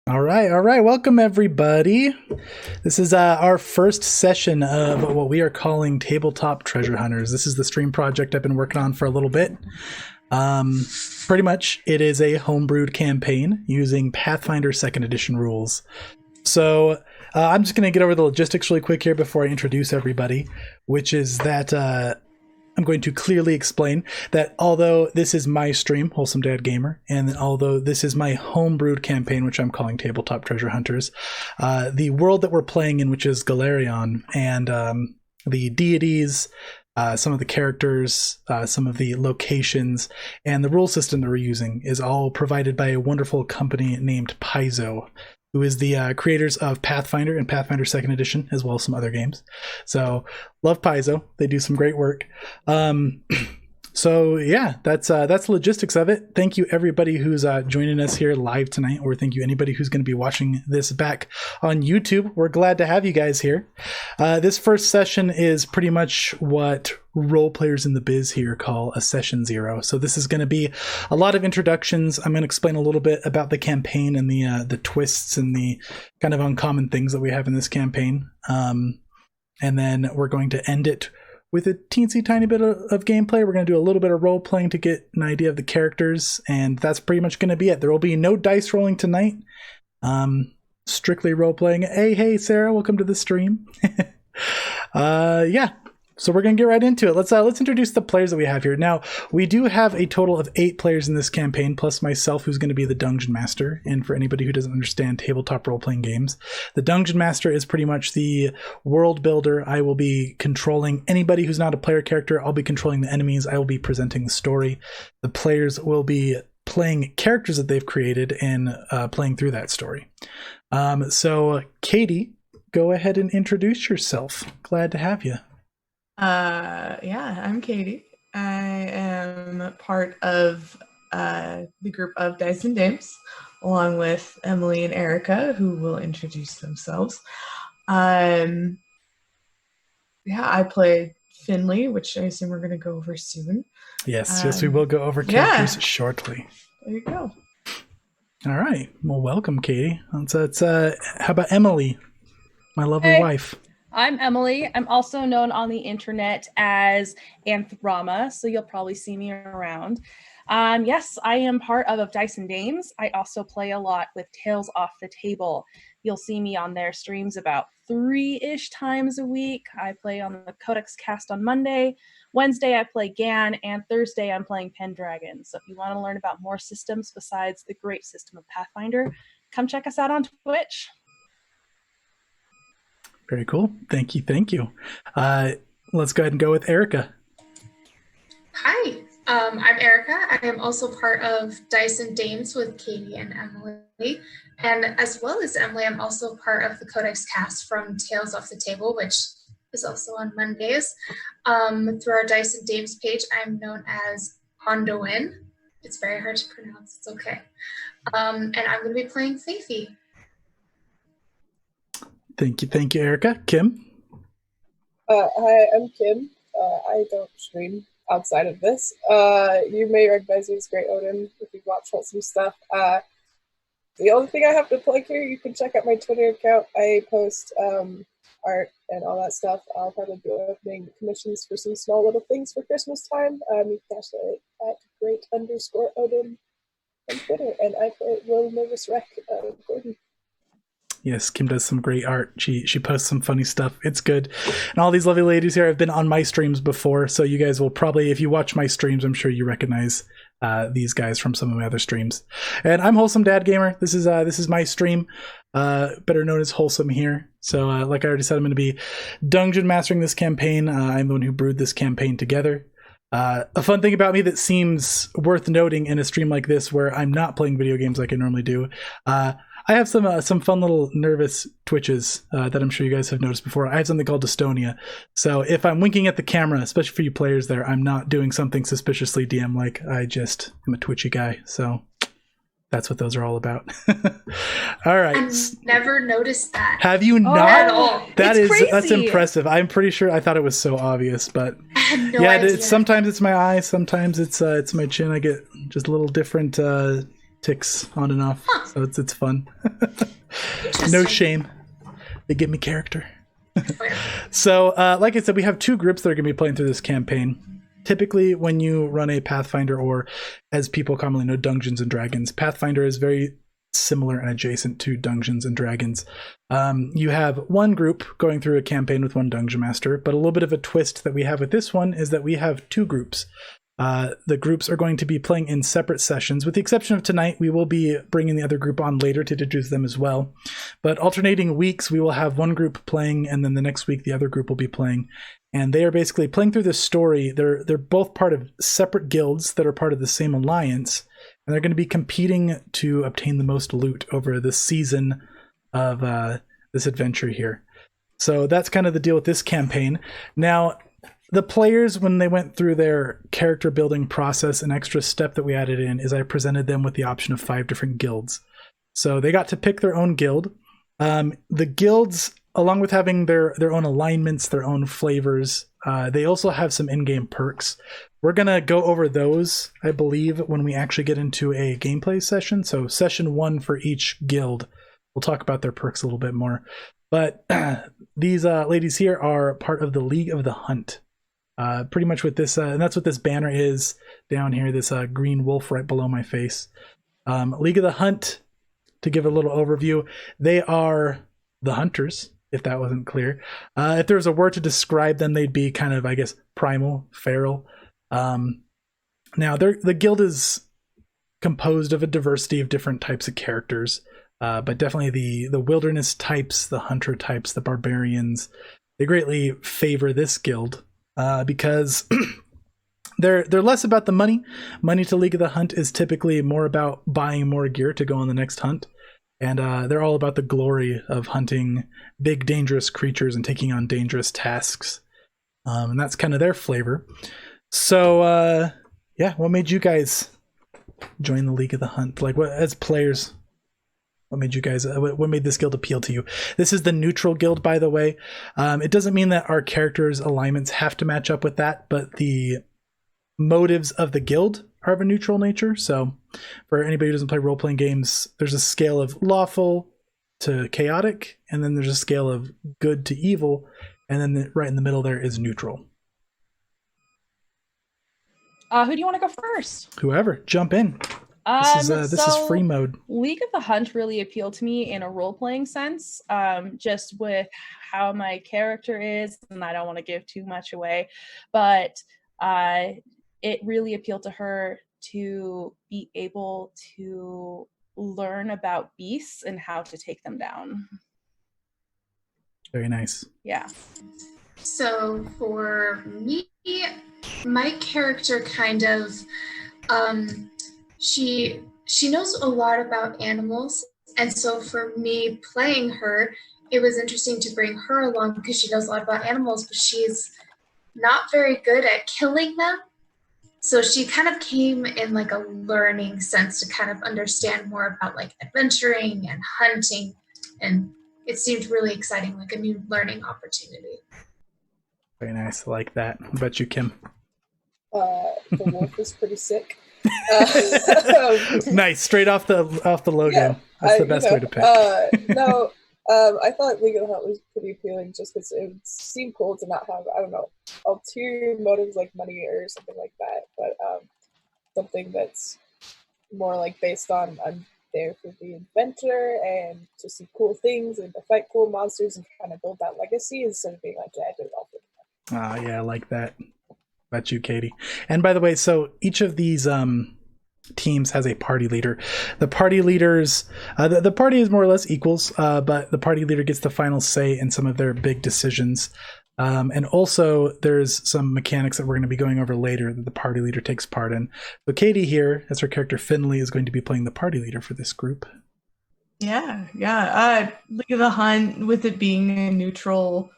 All right, all right. Welcome, everybody. This is our first session of what we are calling Tabletop Treasure Hunters. This is the stream project I've been working on for a little bit. Pretty much, it is a home-brewed campaign using Pathfinder Second Edition rules. So I'm just going to get over the logistics really quick here before I introduce everybody, which is that I'm going to clearly explain that although this is my stream, Wholesome Dad Gamer, and although this is my home-brewed campaign, which I'm calling Tabletop Treasure Hunters, the world that we're playing in, which is Galarion, and the deities, some of the characters, some of the locations, and the rule system that we're using is all provided by a wonderful company named Paizo, who is the creators of Pathfinder and Pathfinder Second Edition, as well as some other games. So, love Paizo. They do some great work. So yeah, that's the logistics of it. Thank you everybody who's joining us here live tonight, or thank you anybody who's going to be watching this back on YouTube. We're glad to have you guys here. This first session is pretty much what role players in the biz here call a session zero. So this is going to be a lot of introductions. I'm going to explain a little bit about the campaign and the twists and the kind of uncommon things that we have in this campaign. And then we're going to end it with a teensy tiny bit of gameplay. We're going to do a little bit of role playing to get an idea of the characters, and that's pretty much going to be it. There will be no dice rolling tonight. Strictly role playing. Hey, Sarah, welcome to the stream. Yeah. So we're going to get right into it. Let's introduce the players that we have here. Now, we do have a total of 8 players in this campaign, plus myself, who's going to be the Dungeon Master. And for anybody who doesn't understand tabletop role-playing games, the Dungeon Master is pretty much the world builder. I will be controlling anybody who's not a player character. I'll be controlling the enemies. I will be presenting the story. The players will be playing characters that they've created and playing through that story. So, Katie, go ahead and introduce yourself. Glad to have you. Yeah, I'm Katie. I am part of the group of Dice and Dames, along with Emily and Erica, who will introduce themselves. Yeah, I play Finley, which I assume we're going to go over soon. Yes, we will go over characters shortly. There you go. All right. Well, welcome, Katie. How about Emily, my lovely wife? I'm Emily. I'm also known on the internet as Anthrama, so you'll probably see me around. Yes, I am part of Dice and Dames. I also play a lot with Tales Off the Table. You'll see me on their streams about 3-ish times a week. I play on the Codex Cast on Monday. Wednesday, I play GAN, and Thursday, I'm playing Pendragon. So if you want to learn about more systems besides the great system of Pathfinder, come check us out on Twitch. Very cool. Thank you. Let's go ahead and go with Erica. Hi, I'm Erica. I am also part of Dice and Dames with Katie and Emily. And as well as Emily, I'm also part of the Codex Cast from Tales Off the Table, which is also on Mondays. Through our Dice and Dames page, I'm known as Ondoin. It's very hard to pronounce. It's okay. And I'm going to be playing Faithy. Thank you, Erica. Kim? Hi, I'm Kim. I don't stream outside of this. You may recognize me as Great Odin if you've watched Wholesome stuff. The only thing I have to plug here, you can check out my Twitter account. I post art and all that stuff. I'll probably be opening commissions for some small little things for Christmas time. You can catch that at great_Odin on Twitter. And I play Will Nervous Wreck Gordon. Yes, Kim does some great art. She posts some funny stuff. It's good. And all these lovely ladies here have been on my streams before, so you guys will probably, if you watch my streams, I'm sure you recognize these guys from some of my other streams. And I'm Wholesome Dad Gamer. This is my stream, better known as Wholesome here. So like I already said, I'm going to be dungeon mastering this campaign. I'm the one who brewed this campaign together. A fun thing about me that seems worth noting in a stream like this, where I'm not playing video games like I normally do, I have some fun little nervous twitches that I'm sure you guys have noticed before. I have something called dystonia. So if I'm winking at the camera, especially for you players there, I'm not doing something suspiciously DM-like. I just am a twitchy guy. So that's what those are all about. All right. I've never noticed that. Have you not? At all. That's impressive. I'm pretty sure I thought it was so obvious, but I had no idea. Sometimes it's my eyes, sometimes it's my chin. I get just little different ticks on and off, so it's fun. No Interesting. shame. They give me character. Oh, yeah. So, like I said, we have 2 groups that are going to be playing through this campaign. Typically, when you run a Pathfinder, or as people commonly know, Dungeons and Dragons, Pathfinder is very similar and adjacent to Dungeons and Dragons. You have one group going through a campaign with one Dungeon Master, but a little bit of a twist that we have with this one is that we have 2 groups. The groups are going to be playing in separate sessions. With the exception of tonight, we will be bringing the other group on later to introduce them as well. But alternating weeks, we will have one group playing, and then the next week the other group will be playing. And they are basically playing through this story. They're both part of separate guilds that are part of the same alliance, and they're going to be competing to obtain the most loot over the season of this adventure here. So that's kind of the deal with this campaign. Now, the players, when they went through their character building process, an extra step that we added in is I presented them with the option of 5 different guilds. So they got to pick their own guild. The guilds, along with having their own alignments, their own flavors, they also have some in-game perks. We're going to go over those, I believe, when we actually get into a gameplay session. So session 1 for each guild. We'll talk about their perks a little bit more. But these ladies here are part of the League of the Hunt. Pretty much with this, and that's what this banner is down here, this green wolf right below my face. League of the Hunt, to give a little overview, they are the hunters, if that wasn't clear. If there was a word to describe them, they'd be kind of, I guess, primal, feral. Now, the guild is composed of a diversity of different types of characters, but definitely the wilderness types, the hunter types, the barbarians, they greatly favor this guild. Because they're less about the money. Money to League of the Hunt is typically more about buying more gear to go on the next hunt. And they're all about the glory of hunting big, dangerous creatures and taking on dangerous tasks. And that's kind of their flavor. So, yeah, what made you guys join the League of the Hunt? Like, what, as players, what made you guys, what made this guild appeal to you? This is the neutral guild, by the way. It doesn't mean that our characters' alignments have to match up with that, but the motives of the guild are of a neutral nature. So for anybody who doesn't play role-playing games, there's a scale of lawful to chaotic, and then there's a scale of good to evil, and then right in the middle there is neutral. Who do you want to go first? Whoever, jump in. This is free mode. League of the Hunt really appealed to me in a role-playing sense, just with how my character is, and I don't want to give too much away, but it really appealed to her to be able to learn about beasts and how to take them down. Very nice. Yeah. So for me, my character kind of she knows a lot about animals, and so for me playing her, it was interesting to bring her along because she knows a lot about animals, but she's not very good at killing them. So she kind of came in like a learning sense to kind of understand more about like adventuring and hunting, and it seemed really exciting, like a new learning opportunity. Very nice. I like that. What about you, Kim? The wolf is pretty sick. Nice, straight off the logo. Yeah, That's the best way to pick. I thought League of the Hunt was pretty appealing just because it would seem cool to not have, I don't know, ulterior motives like money or something like that, but something that's more like based on I'm there for the adventure and to see cool things and to fight cool monsters and kind of build that legacy instead of being like, yeah, I did it all for the money. Yeah, I like that. About you, Katie. And by the way, so each of these teams has a party leader. The party leaders, the party is more or less equals, but the party leader gets the final say in some of their big decisions. And also there's some mechanics that we're going to be going over later that the party leader takes part in. So Katie here, as her character Finley, is going to be playing the party leader for this group. Yeah. League of the Hunt, with it being a neutral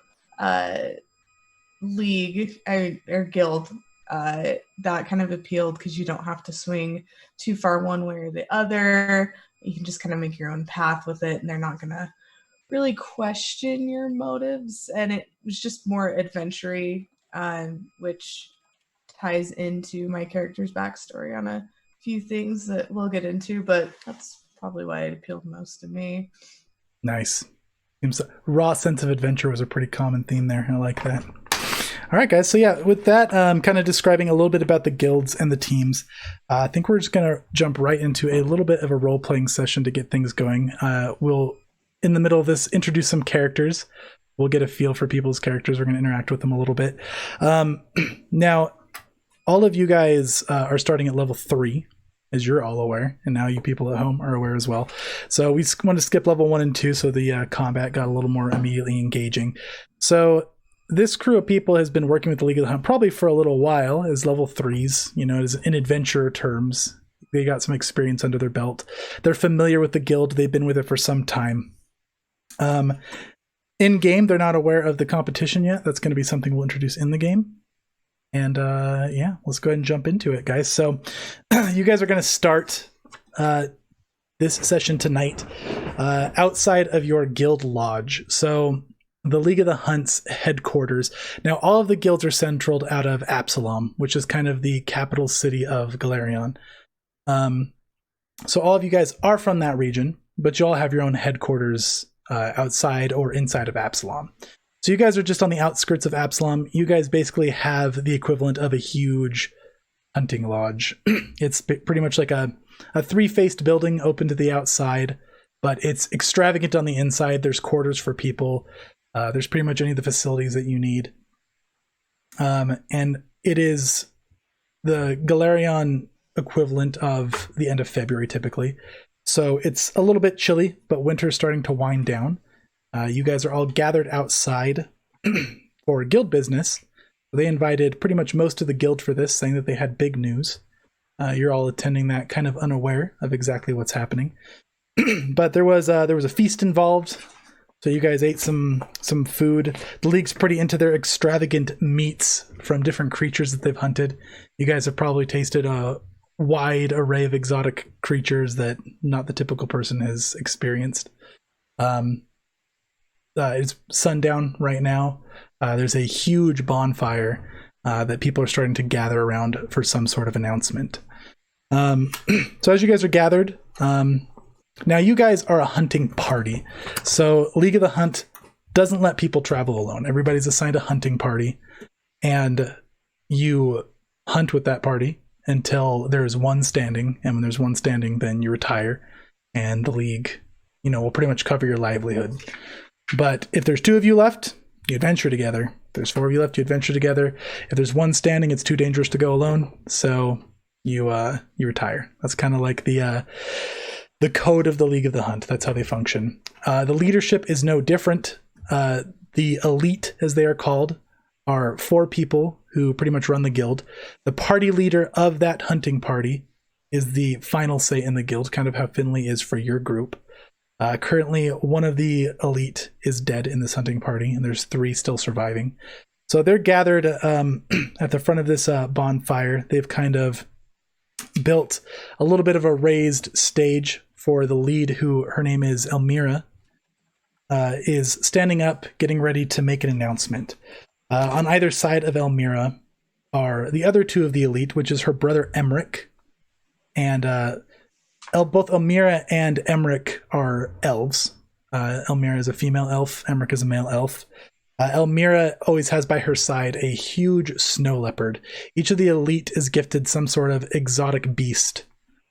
league or guild, that kind of appealed because you don't have to swing too far one way or the other. You can just kind of make your own path with it, and they're not gonna really question your motives. And it was just more adventure-y, which ties into my character's backstory on a few things that we'll get into, but that's probably why it appealed most to me. Nice. Seems raw sense of adventure was a pretty common theme there. I like that. All right, guys. So yeah, with that, kind of describing a little bit about the guilds and the teams, I think we're just going to jump right into a little bit of a role-playing session to get things going. We'll, in the middle of this, introduce some characters. We'll get a feel for people's characters. We're going to interact with them a little bit. Now, all of you guys are starting at level 3, as you're all aware, and now you people at home are aware as well. So we want to skip level 1 and 2 so the combat got a little more immediately engaging. So this crew of people has been working with the League of the Hunt probably for a little while as level 3s, you know, as in adventurer terms. They got some experience under their belt. They're familiar with the guild. They've been with it for some time. In game, they're not aware of the competition yet. That's going to be something we'll introduce in the game. And yeah, let's go ahead and jump into it, guys. So you guys are going to start this session tonight outside of your guild lodge. So the League of the Hunt's headquarters. Now, all of the guilds are centraled out of Absalom, which is kind of the capital city of Galarion. So all of you guys are from that region, but you all have your own headquarters outside or inside of Absalom. So you guys are just on the outskirts of Absalom. You guys basically have the equivalent of a huge hunting lodge. It's pretty much like a three-faced building open to the outside, but it's extravagant on the inside. There's quarters for people. There's pretty much any of the facilities that you need. And it is the Galarion equivalent of the end of February, typically. So it's a little bit chilly, but winter's starting to wind down. You guys are all gathered outside for guild business. They invited pretty much most of the guild for this, saying that they had big news. You're all attending that kind of unaware of exactly what's happening. But there was a feast involved. So you guys ate some food. The League's pretty into their extravagant meats from different creatures that they've hunted. You guys have probably tasted a wide array of exotic creatures that not the typical person has experienced. It's sundown right now. There's a huge bonfire that people are starting to gather around for some sort of announcement. So as you guys are gathered, now you guys are a hunting party. So League of the Hunt doesn't let people travel alone. Everybody's assigned a hunting party, and you hunt with that party until there's one standing. And when there's one standing, then you retire, and the League, will pretty much cover your livelihood. But if there's 2 of you left, you adventure together. If there's 4 of you left, you adventure together. If there's one standing, it's too dangerous to go alone, so you retire. That's kind of like the code of the League of the Hunt. That's how they function. The leadership is no different. The elite, as they are called, are 4 people who pretty much run the guild. The party leader of that hunting party is the final say in the guild, kind of how Finley is for your group. Currently, one of the elite is dead in this hunting party, and there's 3 still surviving. So they're gathered at the front of this bonfire. They've kind of built a little bit of a raised stage for the lead, who her name is Elmira, is standing up, getting ready to make an announcement. On either side of Elmira are the other 2 of the elite, which is her brother Emmerich, and both Elmira and Emmerich are elves. Elmira is a female elf. Emmerich is a male elf. Elmira always has by her side a huge snow leopard. Each of the elite is gifted some sort of exotic beast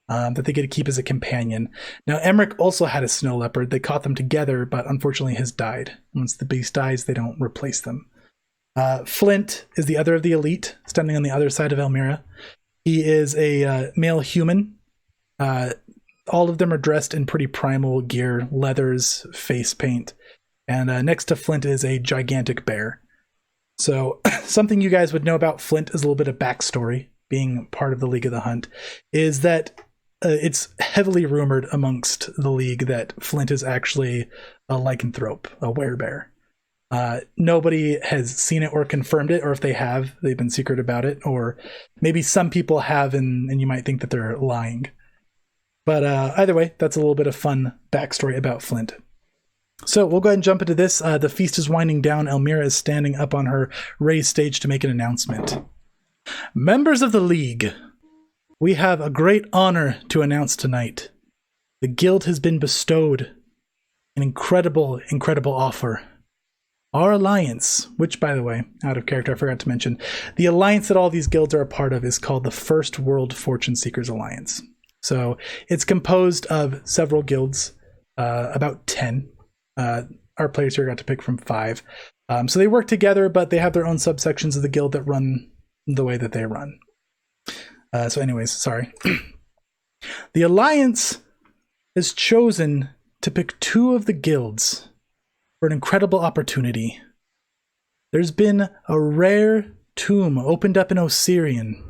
that they get to keep as a companion. Now, Emmerich also had a snow leopard. They caught them together, but unfortunately has died. Once the beast dies, they don't replace them. Flint is the other of the elite, standing on the other side of Elmira. He is a male human. All of them are dressed in pretty primal gear, leathers, face paint. And next to Flint is a gigantic bear. So something you guys would know about Flint is a little bit of backstory, being part of the League of the Hunt, is that it's heavily rumored amongst the League that Flint is actually a lycanthrope, a werebear. Nobody has seen it or confirmed it, or if they have, they've been secret about it, or maybe some people have and you might think that they're lying. But either way, that's a little bit of fun backstory about Flint. So we'll go ahead and jump into this. The feast is winding down. Elmira is standing up on her raised stage to make an announcement. Members of the League, We have a great honor to announce tonight. The guild has been bestowed an incredible, incredible offer. Our alliance, which, by the way, out of character, I forgot to mention, the alliance that all these guilds are a part of is called the First World Fortune Seekers Alliance. So it's composed of several guilds, about 10. Our players here got to pick from 5. So they work together, but they have their own subsections of the guild that run the way that they run. So anyways, sorry. The alliance has chosen to pick 2 of the guilds for an incredible opportunity. There's been a rare tomb opened up in Osirian.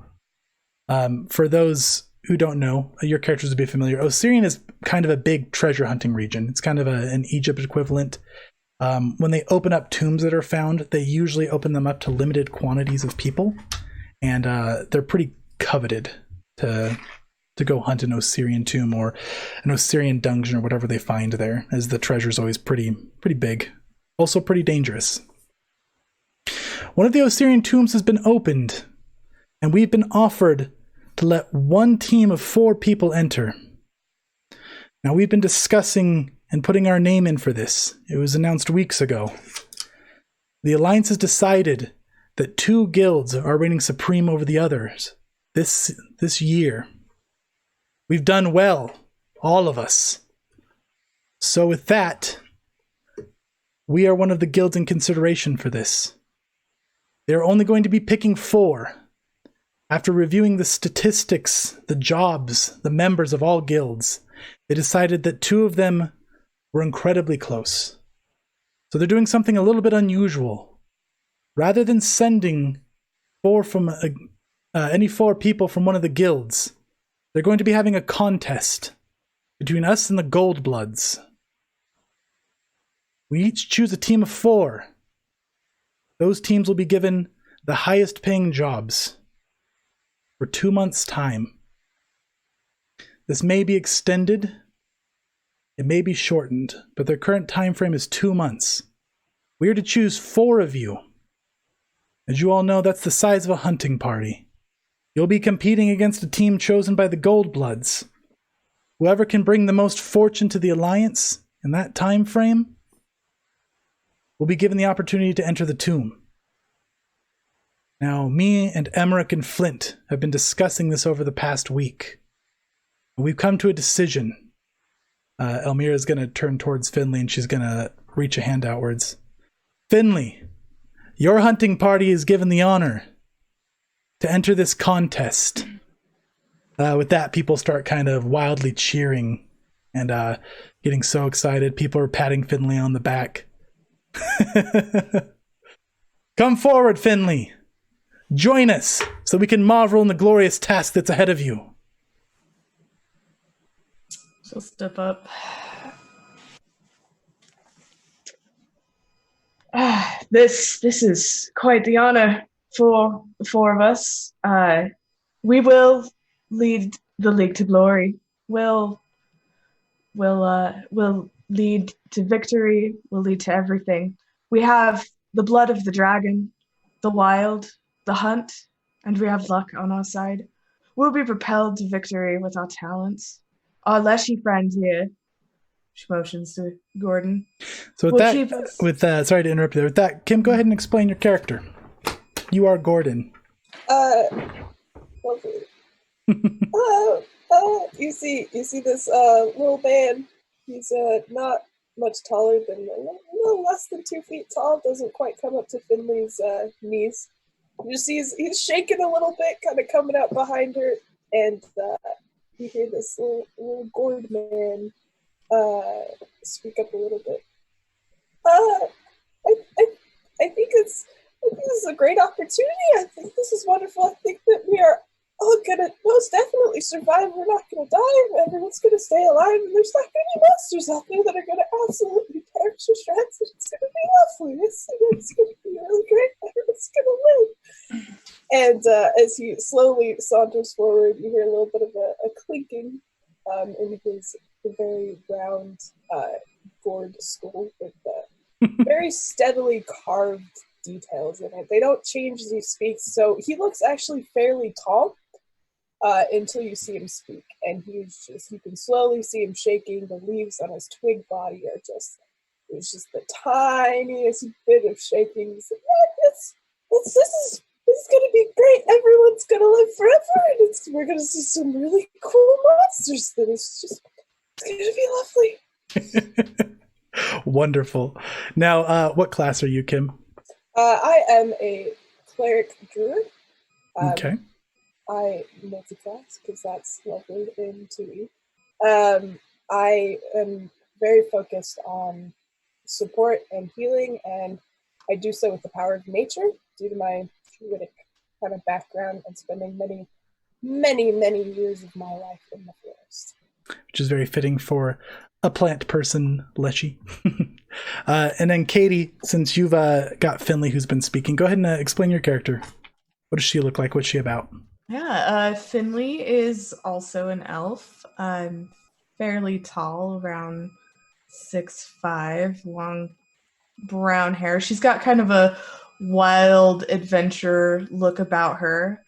For those who don't know, your characters would be familiar. Osirian is kind of a big treasure hunting region. It's kind of an Egypt equivalent. When they open up tombs that are found, they usually open them up to limited quantities of people. And they're pretty coveted to go hunt an Osirian tomb or an Osirian dungeon or whatever they find there, as the treasure's always pretty big. Also pretty dangerous. One of the Osirian tombs has been opened, and we've been offered to let 1 team of 4 people enter. Now, we've been discussing and putting our name in for this. It was announced weeks ago. The Alliance has decided that 2 guilds are reigning supreme over the others this year. We've done well, all of us. So with that, we are one of the guilds in consideration for this. They're only going to be picking 4. After reviewing the statistics, the jobs, the members of all guilds, they decided that 2 of them were incredibly close. So they're doing something a little bit unusual. Rather than sending 4 from any 4 people from one of the guilds, they're going to be having a contest between us and the Goldbloods. We each choose a team of 4. Those teams will be given the highest paying jobs for 2 months' time. This may be extended, it may be shortened, but their current time frame is 2 months. We are to choose 4 of you. As you all know, that's the size of a hunting party. You'll be competing against a team chosen by the Goldbloods. Whoever can bring the most fortune to the Alliance in that time frame will be given the opportunity to enter the tomb. Now, me and Emmerich and Flint have been discussing this over the past week. We've come to a decision. Elmira is going to turn towards Finley and she's going to reach a hand outwards. Finley, your hunting party is given the honor to enter this contest. With that, people start kind of wildly cheering and getting so excited. People are patting Finley on the back. Come forward, Finley. Join us so we can marvel in the glorious task that's ahead of you. She'll step up. This is quite the honor for the 4 of us. We will lead the League to glory. We'll lead to victory. We'll lead to everything. We have the blood of the dragon, the wild, the hunt, and we have luck on our side. We'll be propelled to victory with our talents. Our Leshy friend here, she motions to Gordon. So with that, sorry to interrupt you there. With that, Kim, go ahead and explain your character. You are Gordon. Lovely. You see this little man. He's not much taller than a little less than 2 feet tall. Doesn't quite come up to Finley's knees. You see he's shaking a little bit, kind of coming up behind her, and you hear this little gourd man speak up a little bit. I think this is a great opportunity. I think this is wonderful. I think that we are all gonna most definitely survive. We're not gonna die. Everyone's gonna stay alive, and there's not gonna be monsters out there that are gonna absolutely perish the shreds. It's gonna be lovely. It's gonna be really great. Everyone's gonna live. And as he slowly saunters forward, you hear a little bit of a clinking in his very round gourd skull with very steadily carved details in it. They don't change as he speaks, so he looks actually fairly tall. until you see him speak. And you can slowly see him shaking. The leaves on his twig body are it's just the tiniest bit of shaking. He's like, this is gonna be great. Everyone's gonna live forever, and we're gonna see some really cool monsters. That it's gonna be lovely. Wonderful. Now, what class are you, Kim? I am a cleric druid. Okay. I multi-class because that's lovely in 2E. I am very focused on support and healing, and I do so with the power of nature due to my druidic kind of background and spending many, many, many years of my life in the forest. Which is very fitting for a plant person, Leshy. And then Katie, since you've got Finley who's been speaking, go ahead and explain your character. What does she look like? What's she about? Yeah, Finley is also an elf. Fairly tall, around 6'5", long brown hair. She's got kind of a wild adventure look about her.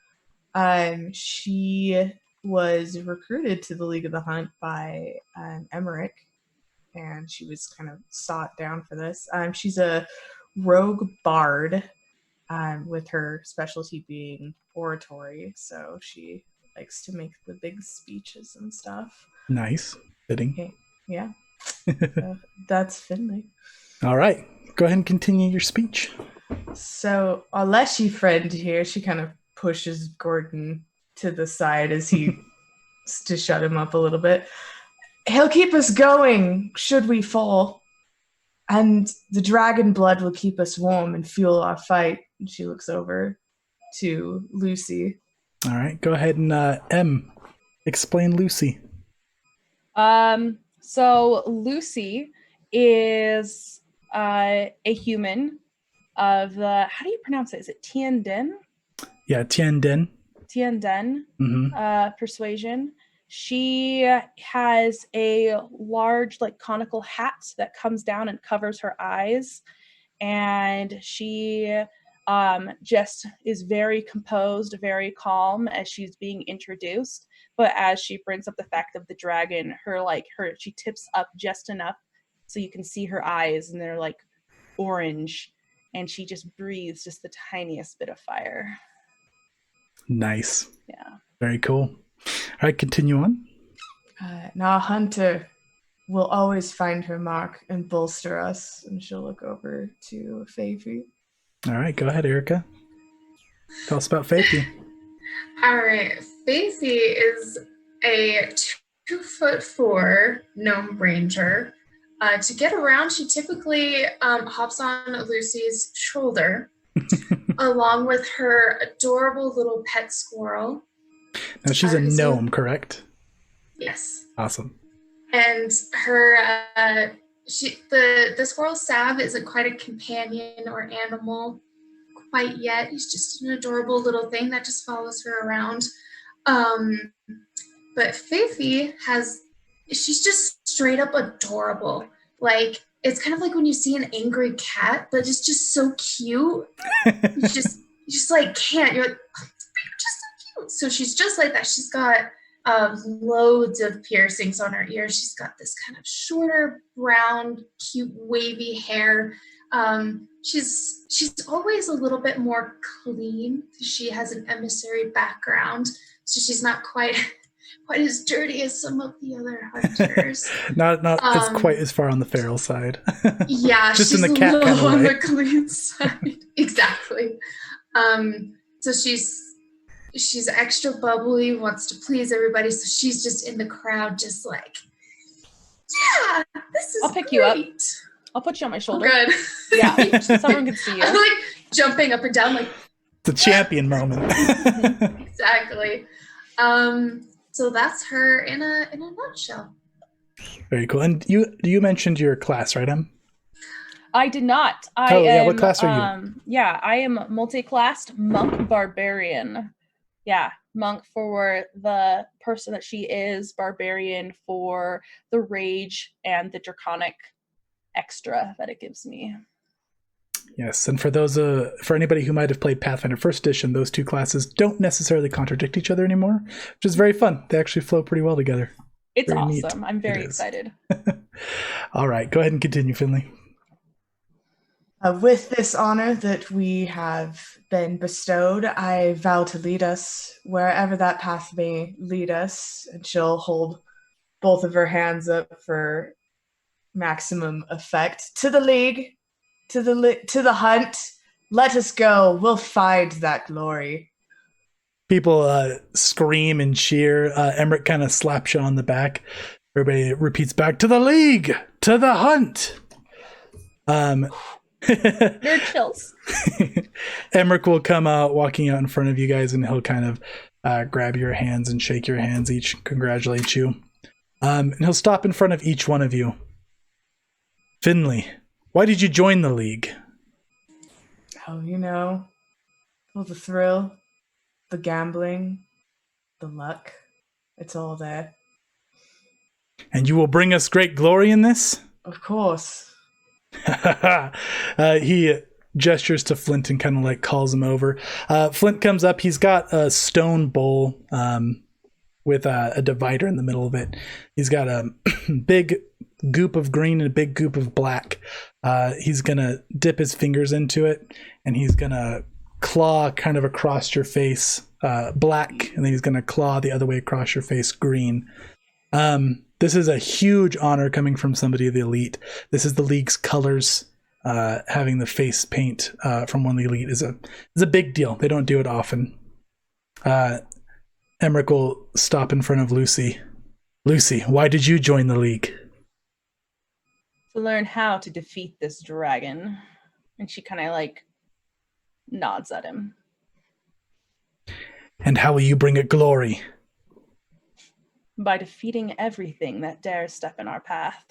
She was recruited to the League of the Hunt by Emmerich, and she was kind of sought down for this. She's a rogue bard, with her specialty being oratory, so she likes to make the big speeches and stuff. Nice. Fitting. Okay. Yeah. So that's Finley. All right. Go ahead and continue your speech. So our Leshy friend here, she kind of pushes Gordon to the side as he to shut him up a little bit. He'll keep us going should we fall, and the dragon blood will keep us warm and fuel our fight. And she looks over to Lucy. All right. Go ahead and explain Lucy. So Lucy is a human of the, how do you pronounce it? Is it Tien Den? Yeah, Tien Den. Tien Den persuasion. She has a large, like, conical hat that comes down and covers her eyes, and she just is very composed, very calm as she's being introduced. But as she brings up the fact of the dragon, she tips up just enough so you can see her eyes, and they're like orange, and she just breathes just the tiniest bit of fire. Nice. Yeah. Very cool. All right, continue on. Now Hunter will always find her mark and bolster us. And she'll look over to Faithy. All right, go ahead, Erica. Tell us about Faithy. All right. Faithy is a 2'4" gnome ranger. To get around, she typically hops on Lucy's shoulder, along with her adorable little pet squirrel. Now she's a gnome, correct? Yes. Awesome. And her, the squirrel Sav isn't quite a companion or animal quite yet. He's just an adorable little thing that just follows her around. But Faithy she's just straight up adorable. Like, it's kind of like when you see an angry cat, but it's just so cute. you just like can't. You're like, oh, you're just so cute. So she's just like that. She's got loads of piercings on her ears. She's got this kind of shorter, brown, cute, wavy hair. She's always a little bit more clean because she has an emissary background, so she's not quite as dirty as some of the other hunters. not as quite as far on the feral side. Yeah, just she's in the cat a little kind of on way. the clean side. Exactly. So she's extra bubbly, wants to please everybody. So she's just in the crowd, just like, yeah, this is I'll pick great. you up. I'll put you on my shoulder. Good. Yeah, someone can see you. I'm like jumping up and down, like It's a champion moment. exactly. So that's her in a nutshell. Very cool. And you mentioned your class, right, Em? I did not. What class are you? Yeah, I am multi-classed monk barbarian. Yeah, monk for the person that she is, barbarian for the rage and the draconic extra that it gives me. Yes, and for anybody who might have played Pathfinder First Edition, those two classes don't necessarily contradict each other anymore, which is very fun. They actually flow pretty well together. It's Very awesome. neat. I'm very It is. excited. All right, go ahead and continue, Finley. With this honor that we have been bestowed, I vow to lead us wherever that path may lead us, and she'll hold both of her hands up for maximum effect. To the league, to the hunt. Let us go. We'll find that glory. People scream and cheer. Emmerich kind of slaps you on the back. Everybody repeats back, to the league, to the hunt. Nerd chills. Emmerich will come out, walking out in front of you guys, and he'll kind of grab your hands and shake your hands, each congratulate you. And he'll stop in front of each one of you. Finley, why did you join the league? Oh, well, the thrill, the gambling, the luck. It's all there. And you will bring us great glory in this? Of course. He gestures to Flint and kind of like calls him over. Flint comes up. He's got a stone bowl with a divider in the middle of it. He's got a big goop of green and a big goop of black. He's going to dip his fingers into it, and he's going to claw kind of across your face black, and then he's going to claw the other way across your face green. This is a huge honor coming from somebody of the elite. This is the league's colors. Having the face paint from one of the elite is a big deal. They don't do it often. Emmerich will stop in front of Lucy. Lucy, why did you join the league? To learn how to defeat this dragon. And she kind of like nods at him. And how will you bring it glory? By defeating everything that dares step in our path.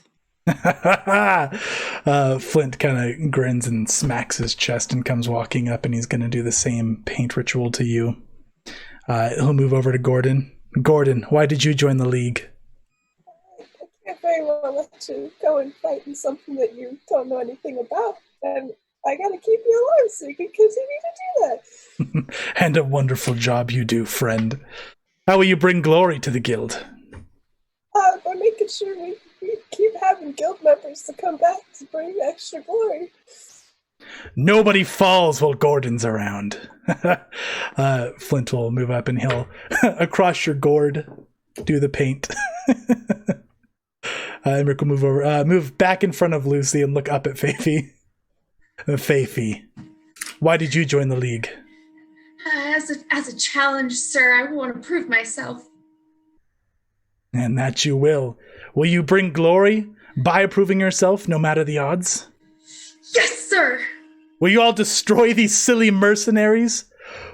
Flint kind of grins and smacks his chest and comes walking up, and he's going to do the same paint ritual to you. He'll move over to Gordon. Gordon, why did you join the league? I can't very well let you go and fight in something that you don't know anything about, and I gotta keep you alive so you can continue to do that. And a wonderful job you do, friend. How will you bring glory to the guild? By making sure we keep having guild members to come back to bring extra glory. Nobody falls while Gordon's around. Flint will move up and he'll, across your gourd, do the paint. Emmerich will move over, move back in front of Lucy and look up at Faithy. Faithy, why did you join the league? As a challenge, sir, I want to prove myself. And that you will. Will you bring glory by proving yourself no matter the odds? Yes, sir! Will you all destroy these silly mercenaries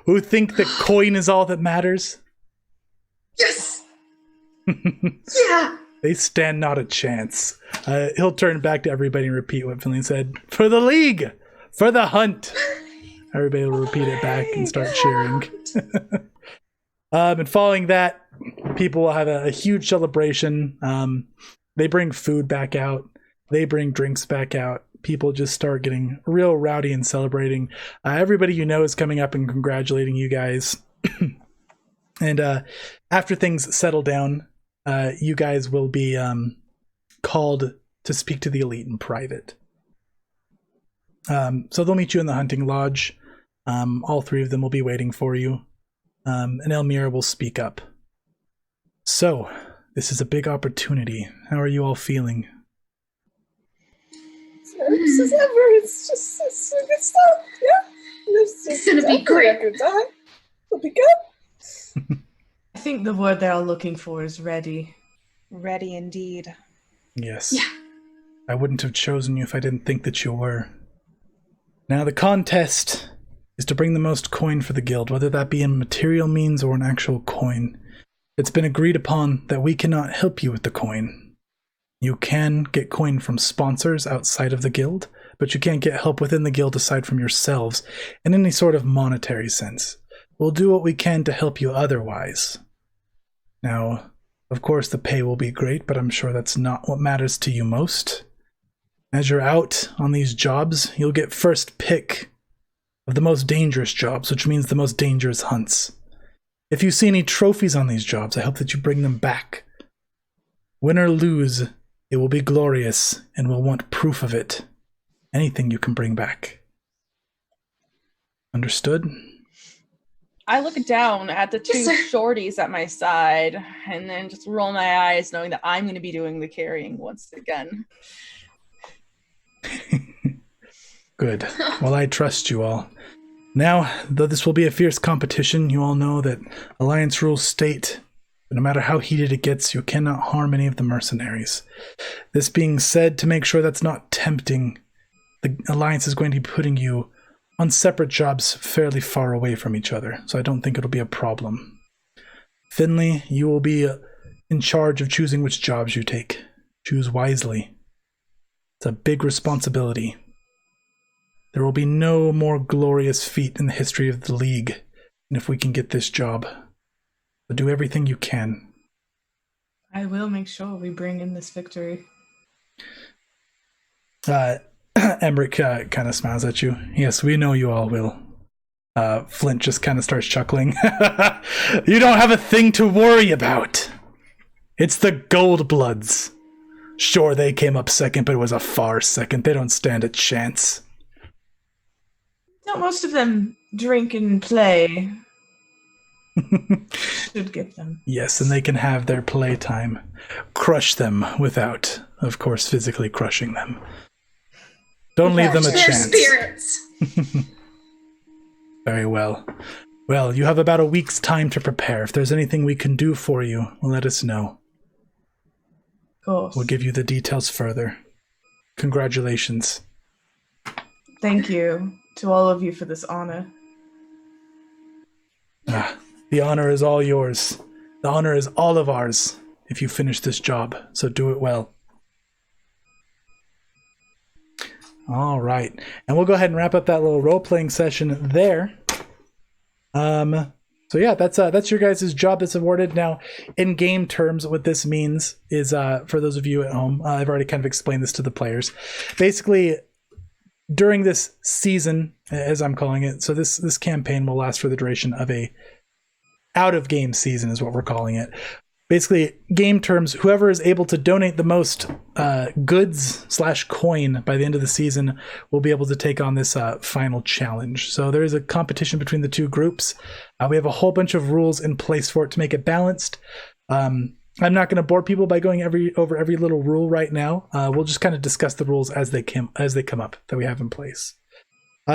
who think the coin is all that matters? Yes! Yeah! They stand not a chance. He'll turn back to everybody and repeat what Finley said. For the league! For the hunt! Everybody will repeat it back and start cheering. And following that, people will have a huge celebration. They bring food back out. They bring drinks back out. People just start getting real rowdy and celebrating. Everybody you know is coming up and congratulating you guys. And after things settle down, you guys will be called to speak to the elite in private. So they'll meet you in the hunting lodge. All three of them will be waiting for you. And Elmira will speak up. So, this is a big opportunity. How are you all feeling? Nervous as ever. It's good stuff. Yeah. It's gonna be great. It'll be good. I think the word they're all looking for is ready. Ready indeed. Yes. Yeah. I wouldn't have chosen you if I didn't think that you were. Now, the contest is to bring the most coin for the guild, whether that be in material means or an actual coin. It's been agreed upon that we cannot help you with the coin. You can get coin from sponsors outside of the guild, but you can't get help within the guild aside from yourselves in any sort of monetary sense. We'll do what we can to help you otherwise. Now, of course, the pay will be great, but I'm sure that's not what matters to you most. As you're out on these jobs, you'll get first pick of the most dangerous jobs, which means the most dangerous hunts. If you see any trophies on these jobs, I hope that you bring them back. Win or lose, it will be glorious, and we'll want proof of it. Anything you can bring back. Understood? I look down at the two shorties at my side and then just roll my eyes knowing that I'm going to be doing the carrying once again. Good. Well, I trust you all. Now, though this will be a fierce competition, you all know that Alliance rules state that no matter how heated it gets, you cannot harm any of the mercenaries. This being said, to make sure that's not tempting, the Alliance is going to be putting you on separate jobs fairly far away from each other, so I don't think it'll be a problem. Finley, you will be in charge of choosing which jobs you take. Choose wisely. It's a big responsibility. There will be no more glorious feat in the history of the League than if we can get this job. So do everything you can. I will make sure we bring in this victory. Emmerich kind of smiles at you. Yes, we know you all will. Flint just kind of starts chuckling. You don't have a thing to worry about. It's the Goldbloods. Sure, they came up second, but it was a far second. They don't stand a chance. Not most of them drink and play. Should get them. Yes, and they can have their playtime. Crush them without, of course, physically crushing them. Don't leave them a Their chance. spirits. Very well. Well, you have about a week's time to prepare. If there's anything we can do for you, let us know. Of course. We'll give you the details further. Congratulations. Thank you to all of you for this honor. The honor is all yours. The honor is all of ours if you finish this job, so do it well. All right, and we'll go ahead and wrap up that little role-playing session there. So yeah, that's your guys' job that's awarded. Now, in game terms, what this means is, for those of you at home, I've already kind of explained this to the players. Basically, during this season, as I'm calling it, so this campaign will last for the duration of a out-of-game season is what we're calling it. Basically, game terms, whoever is able to donate the most goods/coin by the end of the season will be able to take on this final challenge. So there is a competition between the two groups. We have a whole bunch of rules in place for it to make it balanced. I'm not going to bore people by going over every little rule right now. We'll just kind of discuss the rules as they come up that we have in place.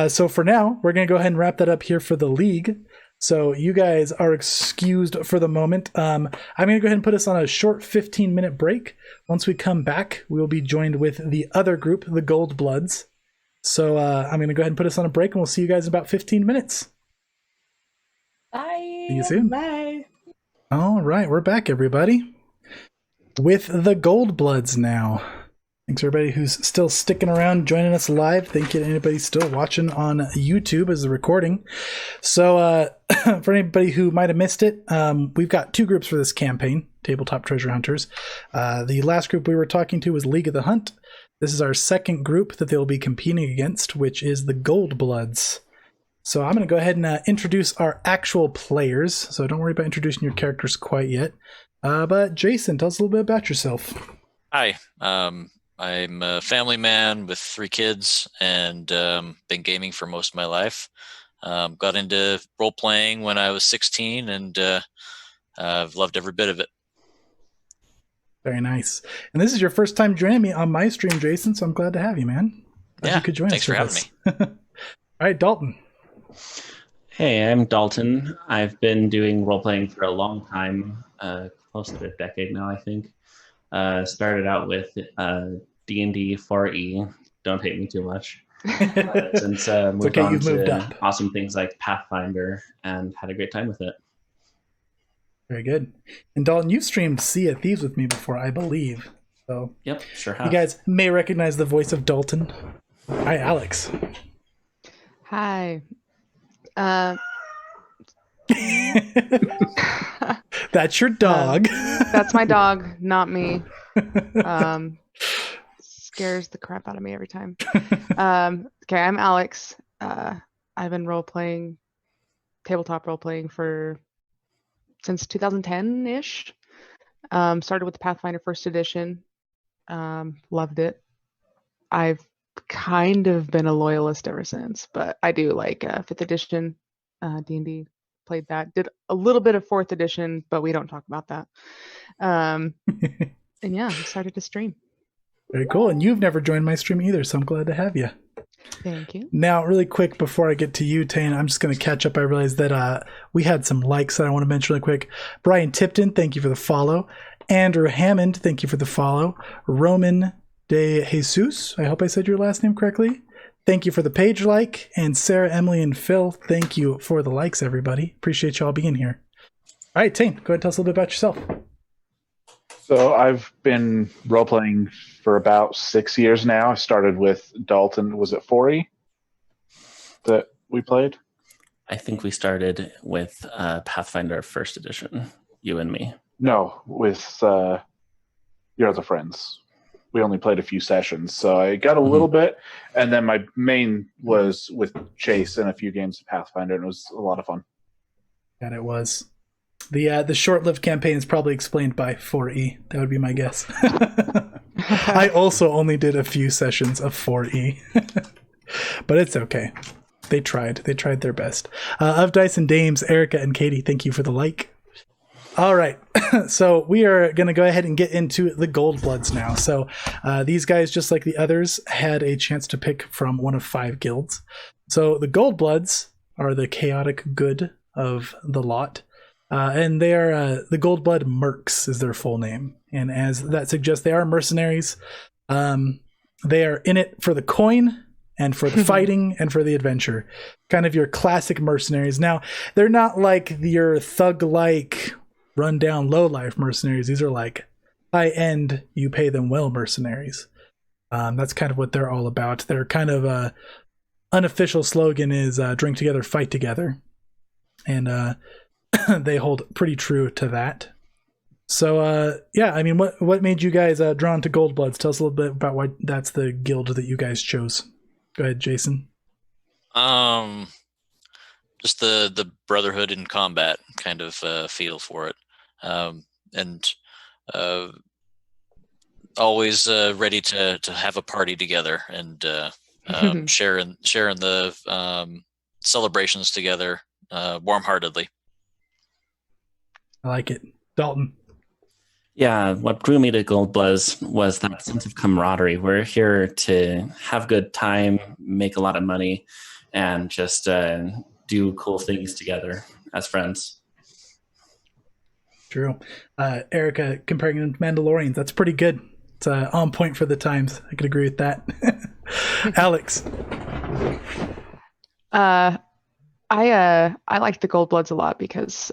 So for now, we're going to go ahead and wrap that up here for the League. So you guys are excused for the moment. I'm going to go ahead and put us on a short 15-minute break. Once we come back, we will be joined with the other group, the Goldbloods. So I'm going to go ahead and put us on a break, and we'll see you guys in about 15 minutes. Bye. See you soon. Bye. All right, we're back, everybody, with the Goldbloods now. Thanks everybody who's still sticking around, joining us live. Thank you to anybody still watching on YouTube as the recording. So for anybody who might have missed it, we've got two groups for this campaign, Tabletop Treasure Hunters. The last group we were talking to was League of the Hunt. This is our second group that they'll be competing against, which is the Goldbloods. So I'm going to go ahead and introduce our actual players. So don't worry about introducing your characters quite yet. But Jason, tell us a little bit about yourself. Hi. I'm a family man with 3 kids and been gaming for most of my life. Got into role-playing when I was 16 and I've loved every bit of it. Very nice. And this is your first time joining me on my stream, Jason, so I'm glad to have you, man. Glad you could join thanks us for having me. All right, Dalton. Hey, I'm Dalton. I've been doing role-playing for a long time, close to a decade now, I think. Started out with D&D 4E. Don't hate me too much. Since moved on to awesome things like Pathfinder and had a great time with it. Very good. And Dalton, you've streamed Sea of Thieves with me before, I believe. So yep, sure have. You guys may recognize the voice of Dalton. Hi, Alex. Hi. That's your dog. That's my dog, not me. scares the crap out of me every time. Okay, I'm Alex. I've been tabletop role playing since 2010-ish. Started with the Pathfinder First Edition. Loved it. I've kind of been a loyalist ever since, but I do like 5th edition D&D. Played that. Did a little bit of 4th edition, but we don't talk about that. And yeah, I started to stream. Very cool. And you've never joined my stream either, so I'm glad to have you. Thank you. Now, really quick before I get to you, Tane, I'm just going to catch up. I realized that we had some likes that I want to mention really quick. Brian Tipton, thank you for the follow. Andrew Hammond, thank you for the follow. Roman de Jesus, I hope I said your last name correctly. Thank you for the page like. And Sarah, Emily, and Phil, thank you for the likes, everybody. Appreciate you all being here. All right, Tane, go ahead and tell us a little bit about yourself. So I've been role-playing for about 6 years now. I started with Dalton. Was it 4E that we played? I think we started with Pathfinder First Edition, you and me. No, with your other friends. We only played a few sessions, so I got a little bit, and then my main was with Chase and a few games of Pathfinder, and it was a lot of fun. And it was. The short-lived campaign is probably explained by 4E. That would be my guess. I also only did a few sessions of 4E. But it's okay. They tried. They tried their best. Of Dice and Dames, Erica and Katie, thank you for the like. All right, so we are going to go ahead and get into the Goldbloods now. So these guys, just like the others, had a chance to pick from one of 5 guilds. So the Goldbloods are the chaotic good of the lot. And they are the Goldblood Mercs is their full name. And as that suggests, they are mercenaries. They are in it for the coin and for the fighting and for the adventure. Kind of your classic mercenaries. Now, they're not like your thug-like, run-down, low-life mercenaries. These are like high-end, you pay them well mercenaries. That's kind of what they're all about. Their kind of unofficial slogan is drink together, fight together. And they hold pretty true to that. So, yeah, I mean, what made you guys drawn to Goldbloods? Tell us a little bit about why that's the guild that you guys chose. Go ahead, Jason. Just the brotherhood in combat kind of feel for it, and always ready to have a party together and sharing the celebrations together warm-heartedly. I like it. Dalton. Yeah, what drew me to Goldbloods was that sense of camaraderie. We're here to have a good time, make a lot of money, and just do cool things together as friends. True. Erica, comparing them to Mandalorians, that's pretty good. It's on point for the times. I could agree with that. Alex. I like the Goldbloods a lot because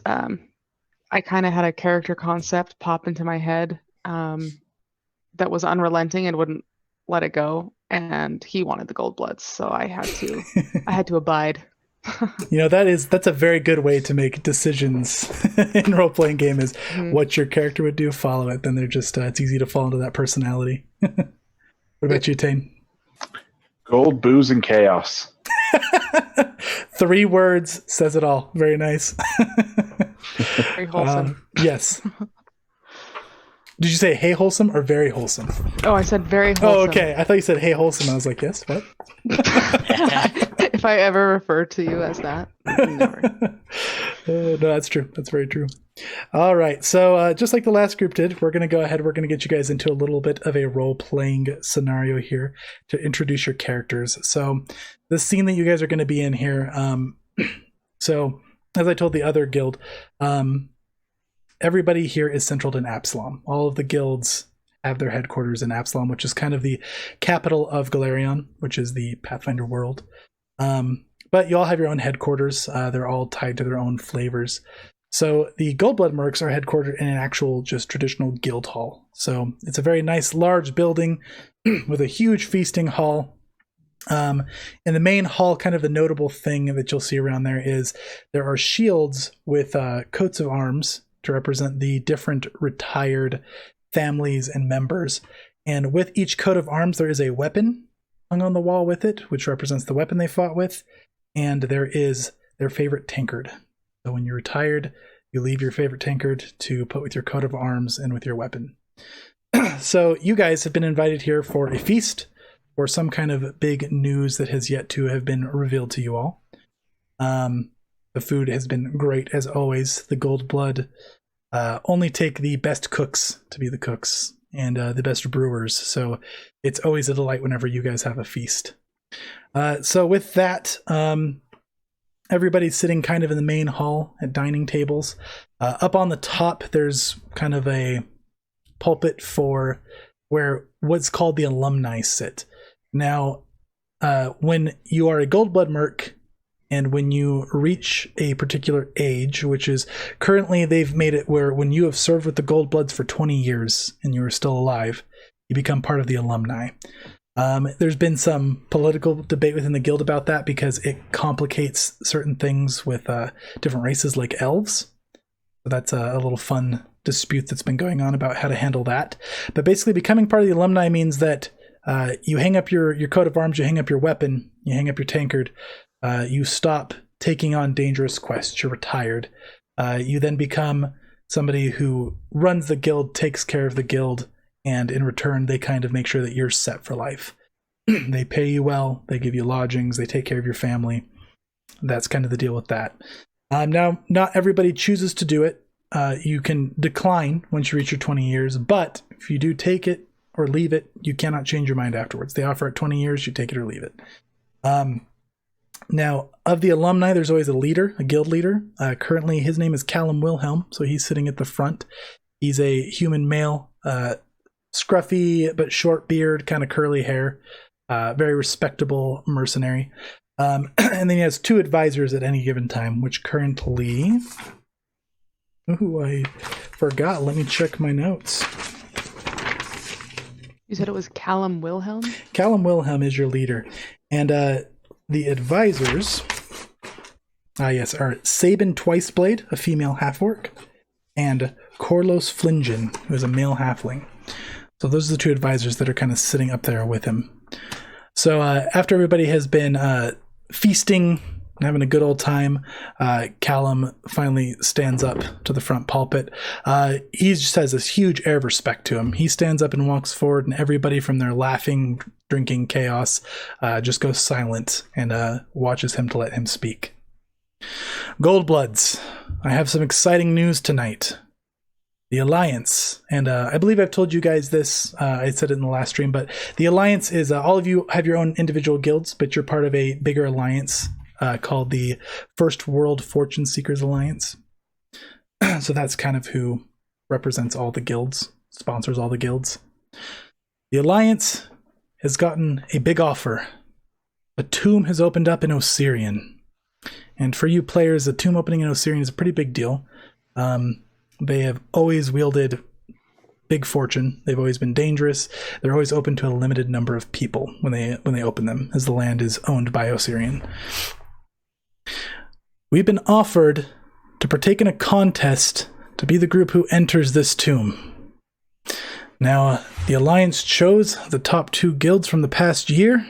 I kind of had a character concept pop into my head that was unrelenting and wouldn't let it go, and he wanted the Goldbloods, so I had to abide. You know, that's a very good way to make decisions in role-playing game is what your character would do, follow it. Then they're just it's easy to fall into that personality. What about you, Tane? Gold, booze, and chaos. 3 words says it all. Very nice. Very wholesome. Yes. Did you say hey wholesome or very wholesome? Oh, I said very wholesome. Oh, okay. I thought you said hey wholesome. I was like, yes, what? If I ever refer to you as that, never. No, that's true. That's very true. All right. So just like the last group did, we're going to go ahead. We're going to get you guys into a little bit of a role-playing scenario here to introduce your characters. So the scene that you guys are going to be in here. So as I told the other guild, everybody here is central in Absalom. All of the guilds have their headquarters in Absalom, which is kind of the capital of Galarion, which is the Pathfinder world. But you all have your own headquarters. They're all tied to their own flavors. So the Goldblood Mercs are headquartered in an actual just traditional guild hall. So it's a very nice large building with a huge feasting hall. In the main hall, kind of the notable thing that you'll see around there is there are shields with coats of arms to represent the different retired families and members. And with each coat of arms, there is a weapon hung on the wall with it, which represents the weapon they fought with. And there is their favorite tankard. So when you're retired, you leave your favorite tankard to put with your coat of arms and with your weapon. So you guys have been invited here for a feast or some kind of big news that has yet to have been revealed to you all. The food has been great as always. The Goldblood only take the best cooks to be the cooks and the best brewers. So it's always a delight whenever you guys have a feast. So with that, everybody's sitting kind of in the main hall at dining tables. Up on the top, there's kind of a pulpit for where what's called the alumni sit. Now, when you are a Goldblood Merc, and when you reach a particular age, which is currently they've made it where when you have served with the Goldbloods for 20 years and you are still alive, you become part of the alumni. There's been some political debate within the guild about that because it complicates certain things with different races like elves. So that's a little fun dispute that's been going on about how to handle that. But basically becoming part of the alumni means that you hang up your coat of arms, you hang up your weapon, you hang up your tankard, you stop taking on dangerous quests, you're retired. You then become somebody who runs the guild, takes care of the guild, and in return, they kind of make sure that you're set for life. They pay you well, they give you lodgings, they take care of your family. That's kind of the deal with that. Now, not everybody chooses to do it. You can decline once you reach your 20 years, but if you do take it or leave it, you cannot change your mind afterwards. They offer it 20 years, you take it or leave it. Now, of the alumni, there's always a leader, a guild leader. Currently, his name is Callum Wilhelm, so he's sitting at the front. He's a human male, scruffy but short beard, kind of curly hair, very respectable mercenary. And then he has 2 advisors at any given time, which currently... Ooh, I forgot. Let me check my notes. You said it was Callum Wilhelm? Callum Wilhelm is your leader. And the advisors, yes, are Sabin Twiceblade, a female half-orc, and Corlos Flingen, who is a male halfling. So those are the 2 advisors that are kind of sitting up there with him. So after everybody has been feasting and having a good old time, Callum finally stands up to the front pulpit. He just has this huge air of respect to him. He stands up and walks forward, and everybody from their laughing, drinking chaos just goes silent and watches him to let him speak. Goldbloods, I have some exciting news tonight. The Alliance, and I believe I've told you guys this, I said it in the last stream, but the Alliance is, all of you have your own individual guilds, but you're part of a bigger alliance called the First World Fortune Seekers Alliance. So that's kind of who represents all the guilds, sponsors all the guilds. The Alliance has gotten a big offer. A tomb has opened up in Osirian. And for you players, a tomb opening in Osirian is a pretty big deal. They have always wielded big fortune. They've always been dangerous. They're always open to a limited number of people when they open them, as the land is owned by Osirian. We've been offered to partake in a contest to be the group who enters this tomb. Now, the Alliance chose the top 2 guilds from the past year,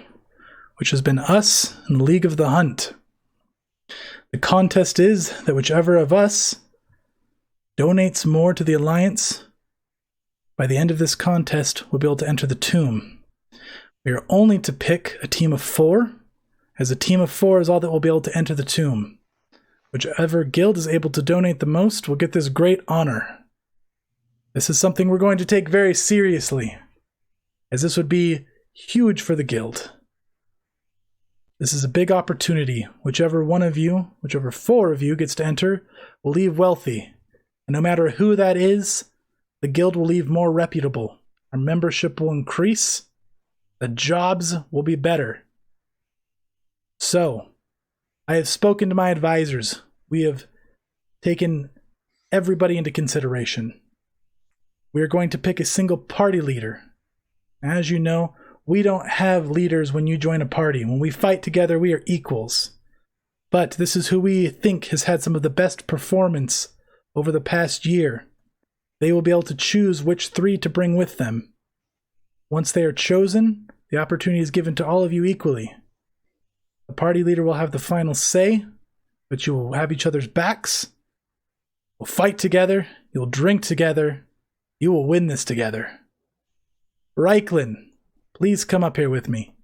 which has been us and the League of the Hunt. The contest is that whichever of us donates more to the Alliance, by the end of this contest, we'll be able to enter the tomb. We are only to pick a team of 4, as a team of 4 is all that will be able to enter the tomb. Whichever guild is able to donate the most will get this great honor. This is something we're going to take very seriously, as this would be huge for the guild. This is a big opportunity. Whichever 4 of you gets to enter will leave wealthy. And no matter who that is, the guild will leave more reputable. Our membership will increase. The jobs will be better. So, I have spoken to my advisors. We have taken everybody into consideration. We are going to pick a single party leader. As you know, we don't have leaders when you join a party. When we fight together, we are equals. But this is who we think has had some of the best performance over the past year. They will be able to choose which 3 to bring with them. Once they are chosen, the opportunity is given to all of you equally. The party leader will have the final say, but you will have each other's backs. You'll fight together. You'll drink together. You will win this together. Reiklin, please come up here with me.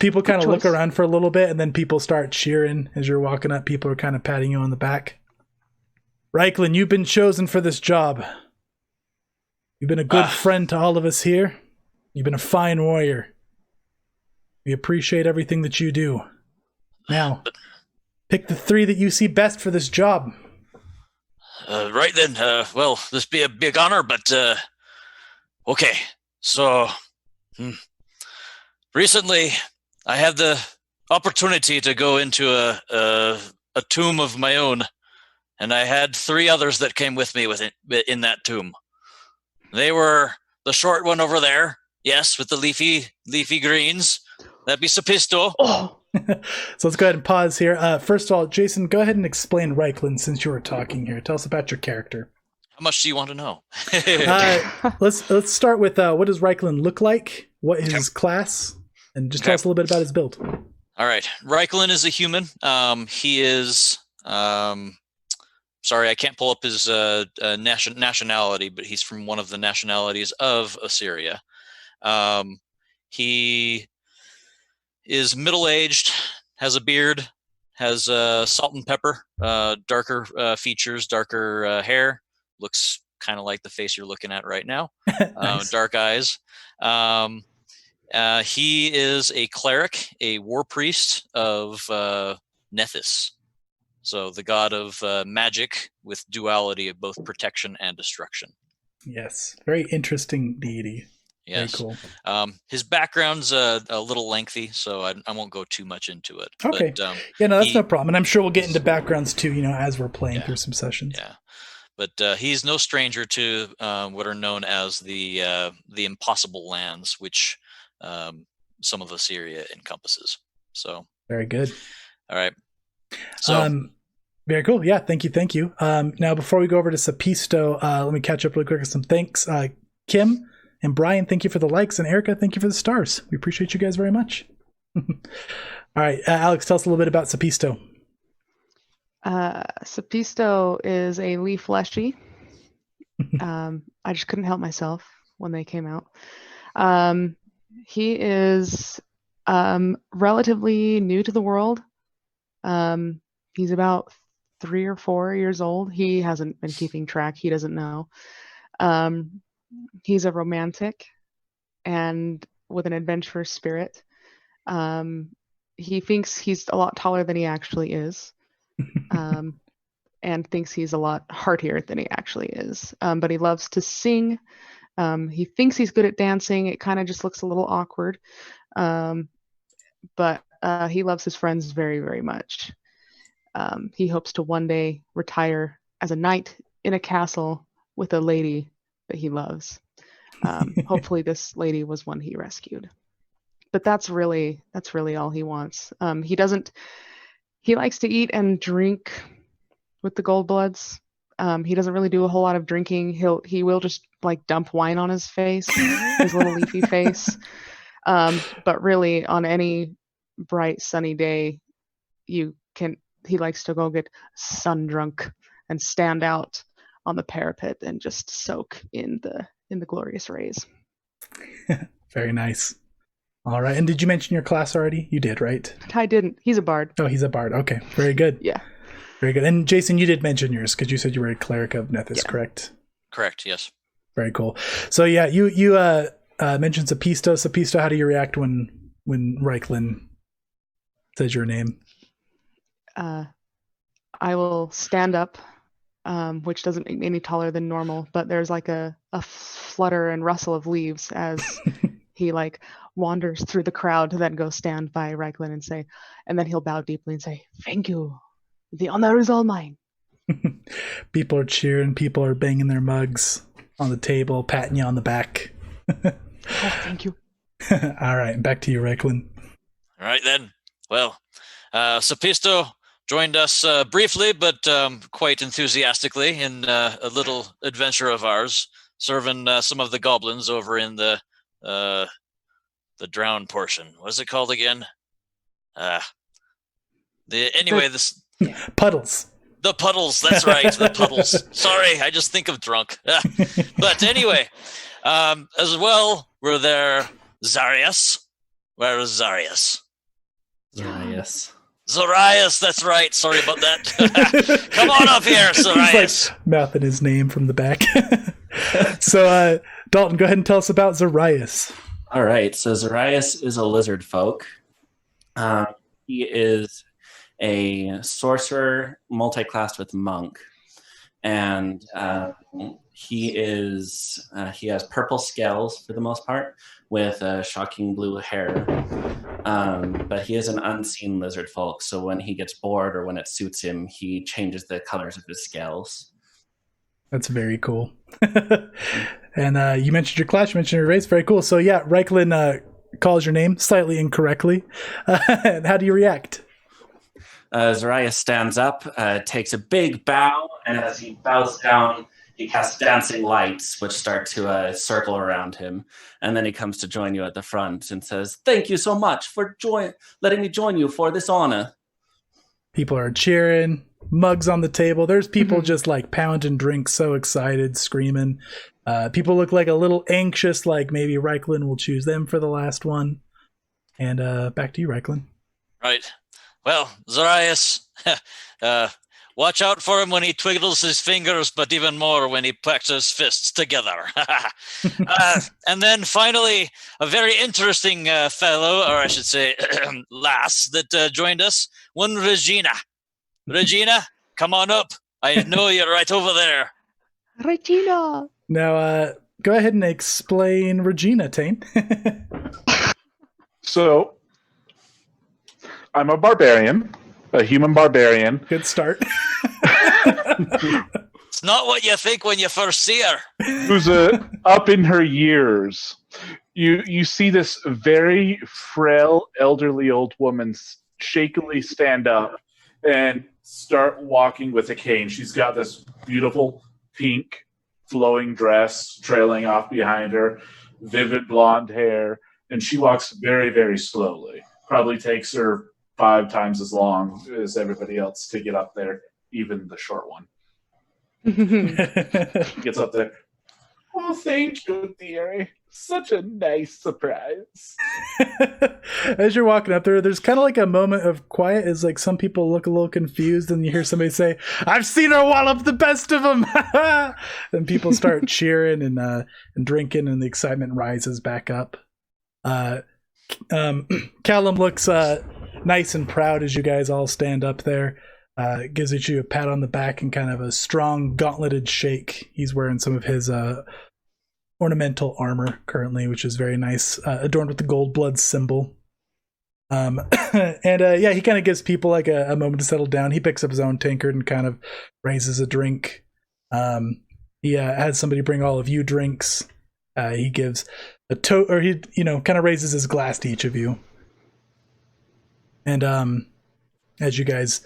People kind of look around for a little bit, and then people start cheering as you're walking up. People are kind of patting you on the back. Reiklin, you've been chosen for this job. You've been a good friend to all of us here. You've been a fine warrior. We appreciate everything that you do. Now, pick the 3 that you see best for this job. Right then. Well, this be a big honor, but okay. So, recently, I had the opportunity to go into a tomb of my own, and I had 3 others that came with me in that tomb. They were the short one over there, yes, with the leafy greens. That'd be Sapisto. Oh. So let's go ahead and pause here. First of all, Jason, go ahead and explain Reiklin since you were talking here. Tell us about your character. How much do you want to know? Let's start with what does Reiklin look like? What is his class? And just tell us a little bit about his build. All right. Reiklin is a human. He is... sorry, I can't pull up his nationality, but he's from one of the nationalities of Assyria. He is middle-aged, has a beard, has salt and pepper, darker features, darker hair. Looks kind of like the face you're looking at right now. Nice. Dark eyes. He is a cleric, a war priest of Nethys. So the god of magic with duality of both protection and destruction. Yes, very interesting deity. Yes. Very cool. His background's a little lengthy, so I won't go too much into it. Okay. But, that's no problem. And I'm sure we'll get into backgrounds too, as we're playing through some sessions. Yeah. But he's no stranger to what are known as the impossible lands, which some of Assyria encompasses. So very good. All right. So very cool. Yeah, thank you. Now, before we go over to Sapisto, let me catch up really quick with some thanks. Kim and Brian, thank you for the likes, and Erica, thank you for the stars. We appreciate you guys very much. All right, Alex, tell us a little bit about Sapisto. Sapisto is a leaf fleshy. I just couldn't help myself when they came out. He is relatively new to the world. He's about 3 or 4 years old. He hasn't been keeping track. He doesn't know. He's a romantic and with an adventurous spirit. He thinks he's a lot taller than he actually is. And thinks he's a lot heartier than he actually is. But he loves to sing. He thinks he's good at dancing. It kind of just looks a little awkward. But he loves his friends very, very much. He hopes to one day retire as a knight in a castle with a lady that he loves. Hopefully this lady was one he rescued. But that's really all he wants. He likes to eat and drink with the Goldbloods. He doesn't really do a whole lot of drinking. He will just like dump wine on his face, his little leafy face. But really on any bright sunny day, he likes to go get sun drunk and stand out on the parapet and just soak in the glorious rays. Very nice. All right. And did you mention your class already? You did, right? I didn't. He's a bard. Oh, he's a bard. Okay. Very good. Yeah. Very good. And Jason, you did mention yours because you said you were a cleric of Nethys, correct? Correct. Yes. Very cool. So yeah, you mentioned Sapisto. Sapisto, how do you react when Reiklin says your name? I will stand up, which doesn't make me any taller than normal, but there's like a flutter and rustle of leaves as he like wanders through the crowd to then go stand by Reiklin and then he'll bow deeply and say, "Thank you. The honor is all mine." People are cheering. People are banging their mugs on the table, patting you on the back. Oh, thank you. All right. Back to you, Reiklin. All right, then. Well, Sapisto, joined us briefly, but quite enthusiastically in a little adventure of ours, serving some of the goblins over in the drowned portion. What is it called again? Puddles. The puddles, that's right, the puddles. Sorry, I just think of drunk. But anyway, as well, were there Zarias. Where is Zarias? Zarias, that's right. Sorry about that. Come on up here, Zarias. He's like mouthing his name from the back. So, Dalton, go ahead and tell us about Zarias. All right, so Zarias is a lizard folk. He is a sorcerer multi-classed with monk, and he has purple scales for the most part with shocking blue hair, but he is an unseen lizard folk, so when he gets bored or when it suits him, he changes the colors of his scales. That's very cool. And you mentioned your class, you mentioned your race. Very cool. So yeah, Reiklin calls your name slightly incorrectly. How do you react? Zarias stands up, takes a big bow, and as he bows down, he casts dancing lights, which start to circle around him. And then he comes to join you at the front and says, "Thank you so much for letting me join you for this honor." People are cheering, mugs on the table. There's people just like pounding drinks, so excited, screaming. People look like a little anxious, like maybe Reiklin will choose them for the last one. And back to you, Reiklin. Right. Well, Zarias, watch out for him when he twiddles his fingers, but even more when he packs his fists together. And then finally, a very interesting fellow, or I should say lass, that joined us, one Regina. Regina, come on up. I know you're right over there. Regina! Now, go ahead and explain Regina, Tane. So, I'm a barbarian, a human barbarian. Good start. It's not what you think when you first see her. Who's up in her years. You see this very frail, elderly old woman shakily stand up and start walking with a cane. She's got this beautiful pink flowing dress trailing off behind her, vivid blonde hair, and she walks very, very slowly. Probably takes her 5 times as long as everybody else to get up there, even the short one. She gets up there. Oh, thank you, dearie. Such a nice surprise. As you're walking up there, there's kind of like a moment of quiet as like some people look a little confused and you hear somebody say, "I've seen her wallop the best of them." And people start cheering and drinking and the excitement rises back up. Callum looks nice and proud as you guys all stand up there. Gives each you a pat on the back and kind of a strong gauntleted shake. He's wearing some of his ornamental armor currently, which is very nice, adorned with the Goldblood symbol. And yeah, he kind of gives people like a moment to settle down. He picks up his own tankard and kind of raises a drink. He has somebody bring all of you drinks. He gives a or he kind of raises his glass to each of you. And as you guys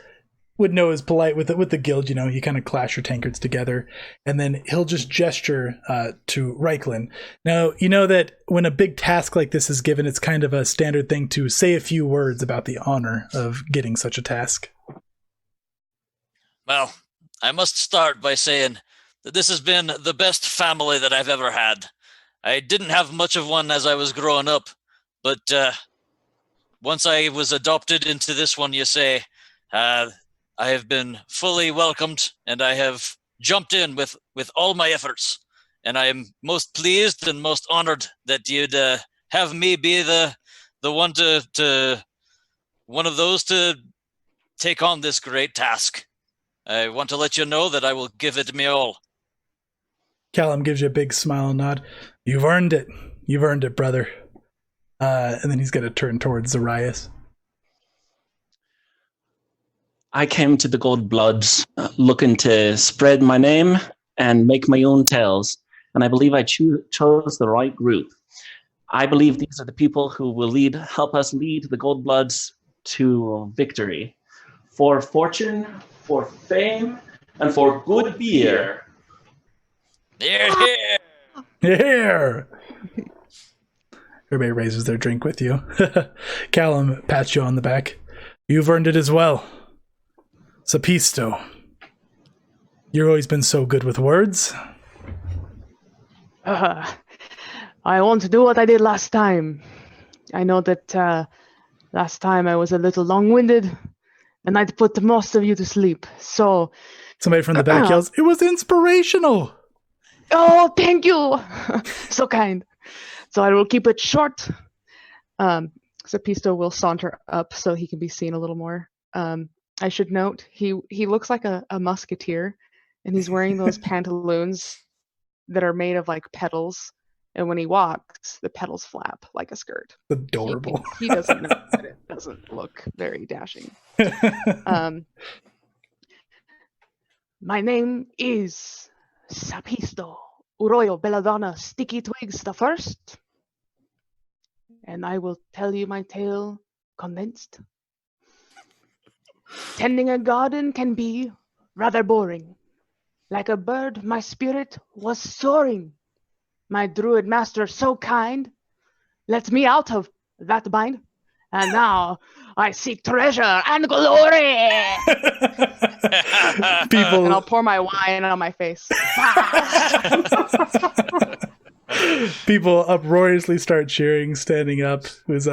would know is polite with the guild, you kind of clash your tankards together, and then he'll just gesture to Reiklin. Now, you know that when a big task like this is given, it's kind of a standard thing to say a few words about the honor of getting such a task. Well, I must start by saying that this has been the best family that I've ever had. I didn't have much of one as I was growing up, but once I was adopted into this one, you say, I have been fully welcomed, and I have jumped in with all my efforts. And I am most pleased and most honored that you'd have me be the one to one of those to take on this great task. I want to let you know that I will give it me all. Callum gives you a big smile and nod. You've earned it. You've earned it, brother. And then he's going to turn towards Zarias. I came to the Goldbloods looking to spread my name and make my own tales, and I believe I chose the right group. I believe these are the people who will help us lead the Goldbloods to victory. for fortune, for fame, and for good beer. Here, here. Here! Everybody raises their drink with you. Callum pats you on the back. You've earned it as well. Sapisto. You've always been so good with words. I won't do what I did last time. I know that last time I was a little long-winded, and I'd put most of you to sleep. So Somebody from the back yells, "It was inspirational!" Oh, thank you. So kind. So I will keep it short. Sapisto will saunter up so he can be seen a little more. I should note he looks like a musketeer, and he's wearing those pantaloons that are made of like petals. And when he walks, the petals flap like a skirt. Adorable. He doesn't know that it doesn't look very dashing. My name is Sapisto Uroyo Belladonna Sticky Twigs the First, and I will tell you my tale condensed. Tending a garden can be rather boring. Like a bird, my spirit was soaring. My druid master, so kind, lets me out of that bind, and now I seek treasure and glory. People, and I'll pour my wine on my face. people uproariously start cheering, standing up. Who's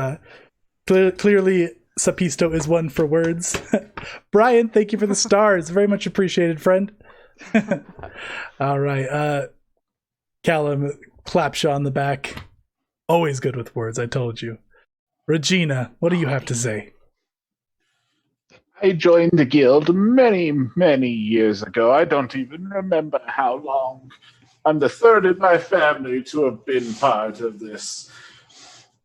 clearly Sapisto is one for words. Brian, thank you for the stars. Very much appreciated, friend. All right. Callum claps you on the back. Always good with words, I told you. Regina, what do you have to say? I joined the guild many, many years ago. I don't even remember how long. I'm the third in my family to have been part of this.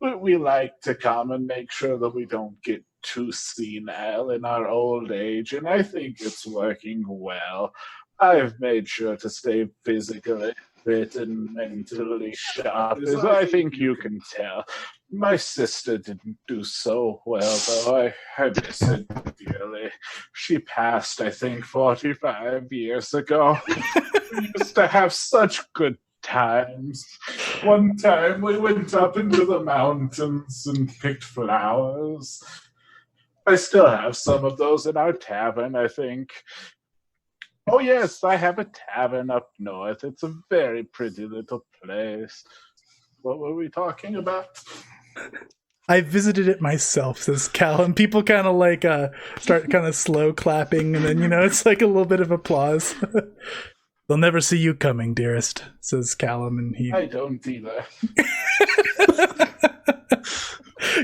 But we like to come and make sure that we don't get too senile in our old age, and I think it's working well. I've made sure to stay physically fit and mentally sharp, as I think you can tell. My sister didn't do so well, though. I miss her dearly. She passed, I think, 45 years ago. We used to have such good times. One time we went up into the mountains and picked flowers. I still have some of those in our tavern, I think. Oh, yes, I have a tavern up north. It's a very pretty little place. What were we talking about? I visited it myself, says Callum. People kind of like start kind of slow clapping, and then, it's like a little bit of applause. They'll never see you coming, dearest, says Callum, and he... I don't either.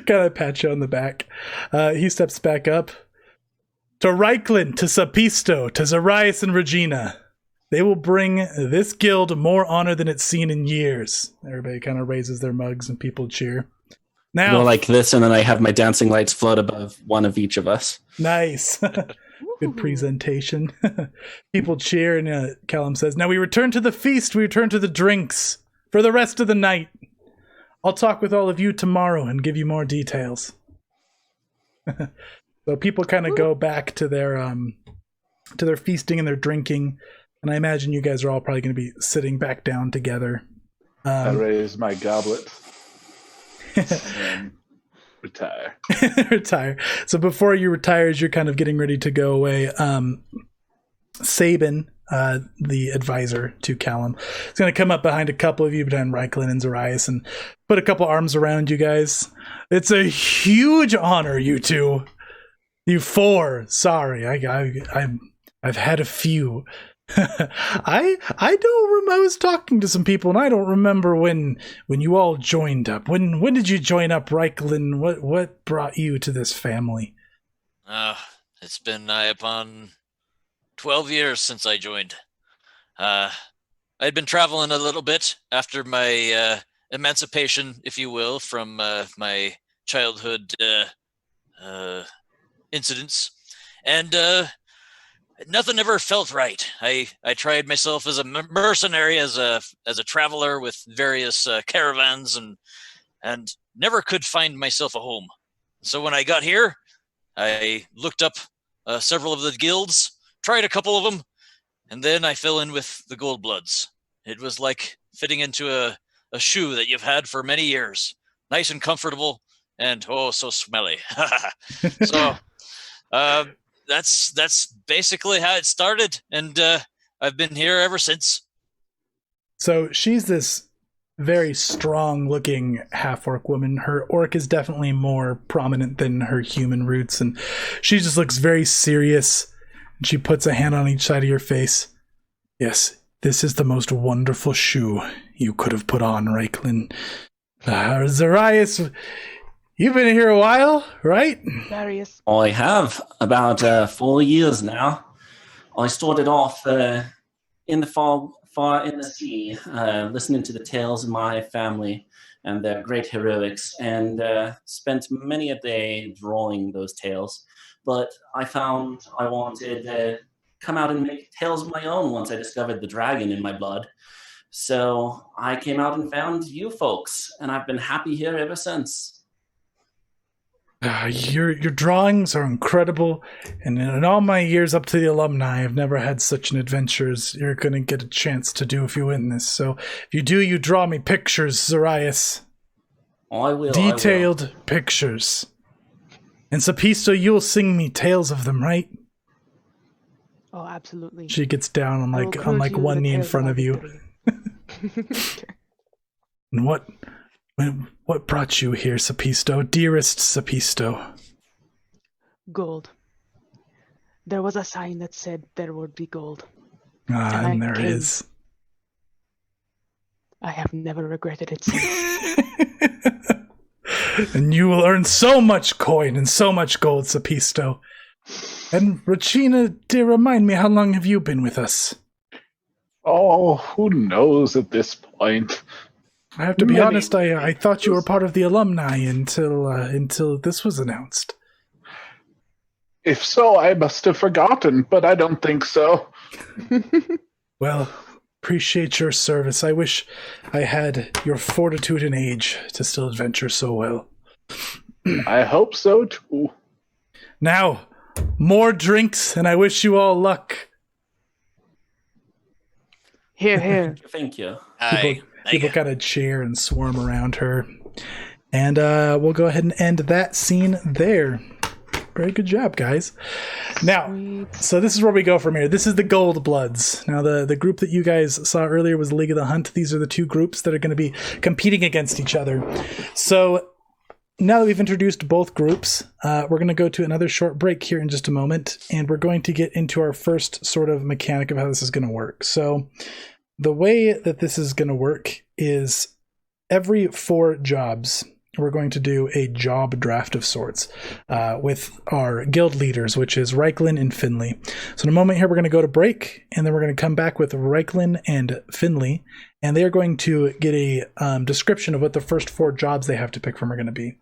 kind of pat you on the back. He steps back up. To Reiklin, to Sapisto, to Zarias and Regina. They will bring this guild more honor than it's seen in years. Everybody kind of raises their mugs and people cheer. Now, go like this, and then I have my dancing lights float above one of each of us. Nice. Good presentation. People cheer, and Callum says, "Now we return to the feast, we return to the drinks for the rest of the night. I'll talk with all of you tomorrow and give you more details." So people kind of go back to their feasting and their drinking, and I imagine you guys are all probably going to be sitting back down together. I raise my goblet and retire. Retire. So before you retire, as you're kind of getting ready to go away, Sabin, the advisor to Callum, is going to come up behind a couple of you, behind Reiklin and Zarias, and put a couple arms around you guys. It's a huge honor, you two. You four. Sorry, I've had a few. I don't remember. I was talking to some people, and I don't remember when you all joined up. When did you join up, Reiklin? What brought you to this family? It's been nigh upon 12 years since I joined. I'd been traveling a little bit after my emancipation, if you will, from my childhood incidents, and nothing ever felt right. I tried myself as a mercenary, as a traveler with various caravans, and never could find myself a home. So when I got here, I looked up several of the guilds, tried a couple of them, and then I fell in with the Goldbloods. It was like fitting into a shoe that you've had for many years. Nice and comfortable, and oh, so smelly. So that's basically how it started, and I've been here ever since. So she's this very strong-looking half-orc woman. Her orc is definitely more prominent than her human roots, and she just looks very serious. And she puts a hand on each side of your face. Yes, this is the most wonderful shoe you could have put on, Reiklin. Zarias, you've been here a while, right? Darius. I have, about 4 years now. I started off in the far in the sea, listening to the tales of my family and their great heroics, and spent many a day drawing those tales. But I found I wanted to come out and make tales of my own once I discovered the dragon in my blood. So I came out and found you folks, and I've been happy here ever since. Your drawings are incredible, and in all my years up to the alumni, I've never had such an adventure as you're going to get a chance to do if you win this. So if you do, you draw me pictures, Zarias. I will. Detailed pictures. And Sapisto, you'll sing me tales of them, right? Oh, absolutely. She gets down on like one knee in front of you. And what brought you here, Sapisto? Dearest Sapisto. Gold. There was a sign that said there would be gold. And there it is. I have never regretted it since. And you will earn so much coin and so much gold, Sapisto. And Regina, dear, remind me, how long have you been with us? Oh, who knows at this point? I have to be honest, I thought you were part of the alumni until this was announced. If so, I must have forgotten, but I don't think so. Well, appreciate your service. I wish I had your fortitude and age to still adventure so well. I hope so, too. Now, more drinks, and I wish you all luck. Here, here. Thank you. People kind of cheer and swarm around her. And we'll go ahead and end that scene there. Very good job, guys. Now, so this is where we go from here. This is the Goldbloods. Now, the group that you guys saw earlier was League of the Hunt. These are the two groups that are going to be competing against each other. So now that we've introduced both groups, we're going to go to another short break here in just a moment, and we're going to get into our first sort of mechanic of how this is going to work. So the way that this is going to work is every 4 jobs, we're going to do a job draft of sorts with our guild leaders, which is Reiklin and Finley. So in a moment here, we're going to go to break, and then we're going to come back with Reiklin and Finley, and they are going to get a description of what the first 4 jobs they have to pick from are going to be.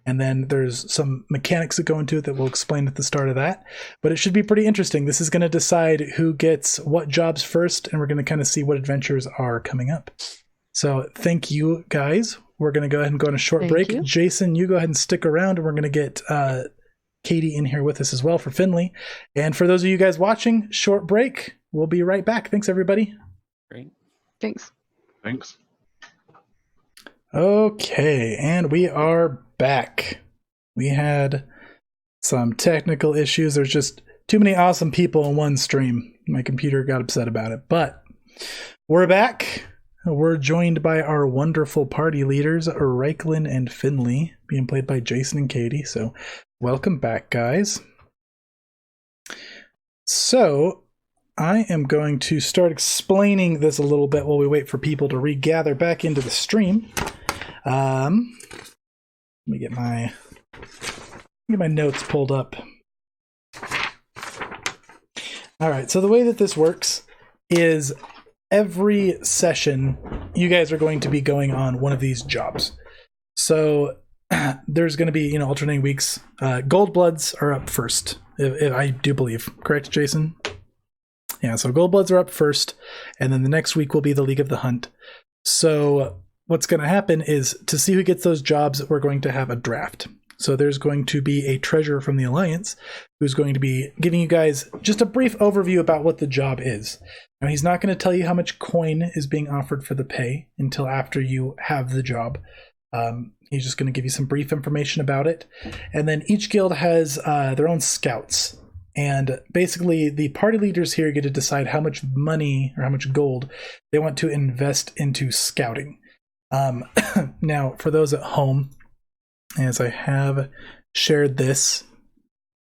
And then there's some mechanics that go into it that we'll explain at the start of that. But it should be pretty interesting. This is going to decide who gets what jobs first, and we're going to kind of see what adventures are coming up. So thank you, guys. We're going to go ahead and go on a short break. You. Jason, you go ahead and stick around, and we're going to get Katie in here with us as well for Finley. And for those of you guys watching, short break. We'll be right back. Thanks, everybody. Great. Thanks. Okay, and we are back. We had some technical issues. There's just too many awesome people in one stream. My computer got upset about it, but we're back. We're joined by our wonderful party leaders, Reiklin and Finley, being played by Jason and Katie. So welcome back, guys. So I am going to start explaining this a little bit while we wait for people to regather back into the stream. Let me get my notes pulled up. All right, so the way that this works is every session, you guys are going to be going on one of these jobs. So there's going to be, alternating weeks. Goldbloods are up first, if I do believe. Correct, Jason? Yeah, so Goldbloods are up first, and then the next week will be the League of the Hunt. So what's going to happen is, to see who gets those jobs, we're going to have a draft. So there's going to be a treasurer from the Alliance who's going to be giving you guys just a brief overview about what the job is. Now, he's not going to tell you how much coin is being offered for the pay until after you have the job. He's just going to give you some brief information about it. And then each guild has their own scouts. And basically, the party leaders here get to decide how much money or how much gold they want to invest into scouting. Now, for those at home, as I have shared this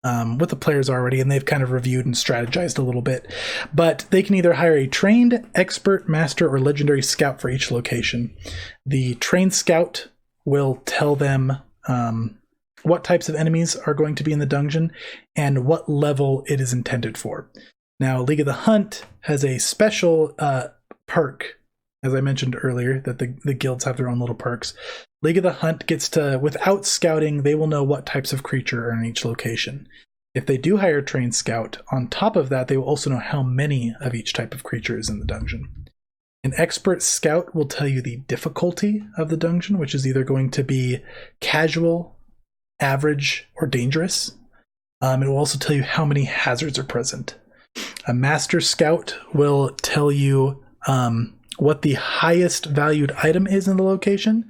with the players already, and they've kind of reviewed and strategized a little bit, but they can either hire a trained, expert, master, or legendary scout for each location. The trained scout will tell them what types of enemies are going to be in the dungeon and what level it is intended for. Now, League of the Hunt has a special perk, as I mentioned earlier, that the guilds have their own little perks. League of the Hunt gets to, without scouting, they will know what types of creature are in each location. If they do hire a trained scout, on top of that, they will also know how many of each type of creature is in the dungeon. An expert scout will tell you the difficulty of the dungeon, which is either going to be casual, average, or dangerous. It will also tell you how many hazards are present. A master scout will tell you what the highest valued item is in the location,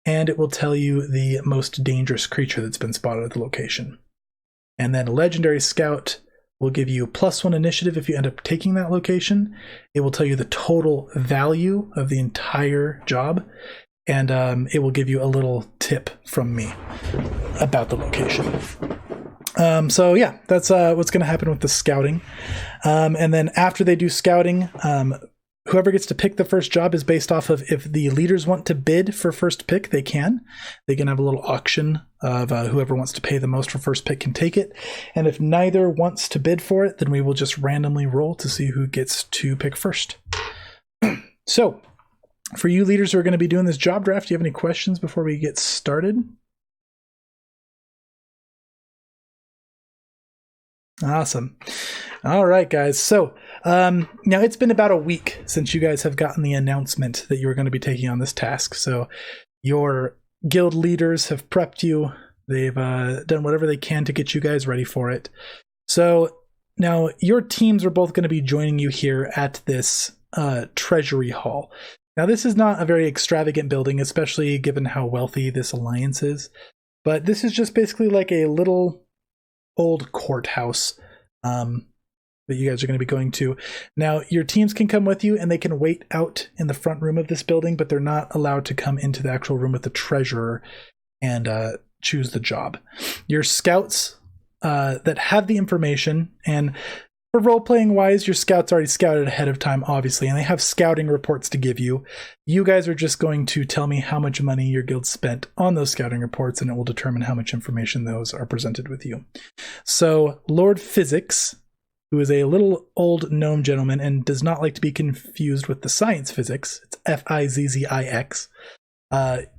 and it will tell you the most dangerous creature that's been spotted at the location. And then a legendary scout will give you +1 initiative if you end up taking that location. It will tell you the total value of the entire job, and it will give you a little tip from me about the location. So yeah, that's what's going to happen with the scouting. And then after they do scouting, whoever gets to pick the first job is based off of if the leaders want to bid for first pick, they can. They can have a little auction of whoever wants to pay the most for first pick can take it. And if neither wants to bid for it, then we will just randomly roll to see who gets to pick first. So, for you leaders who are going to be doing this job draft, do you have any questions before we get started? Awesome. All right, guys. So now it's been about a week since you guys have gotten the announcement that you were going to be taking on this task. So your guild leaders have prepped you. They've done whatever they can to get you guys ready for it. So now your teams are both going to be joining you here at this treasury hall. Now, this is not a very extravagant building, especially given how wealthy this alliance is. But this is just basically like a little old courthouse that you guys are going to be going to. Now, your teams can come with you and they can wait out in the front room of this building, but they're not allowed to come into the actual room with the treasurer and choose the job. Your scouts that have the information, and for role-playing wise, your scouts already scouted ahead of time, obviously, and they have scouting reports to give you. You guys are just going to tell me how much money your guild spent on those scouting reports, and it will determine how much information those are presented with you. So, Lord Physics, who is a little old gnome gentleman and does not like to be confused with the science physics, it's Fizzix,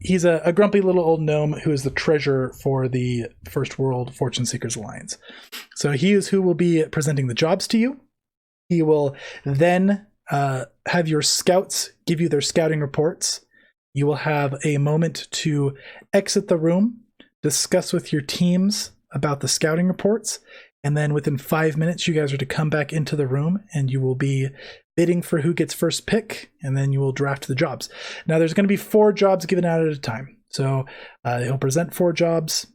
he's a grumpy little old gnome who is the treasurer for the First World Fortune Seekers Alliance. So he is who will be presenting the jobs to you. He will then have your scouts give you their scouting reports. You will have a moment to exit the room, discuss with your teams about the scouting reports, and then within 5 minutes, you guys are to come back into the room and you will be bidding for who gets first pick, and then you will draft the jobs. Now, there's going to be 4 jobs given out at a time. So he'll present 4 jobs.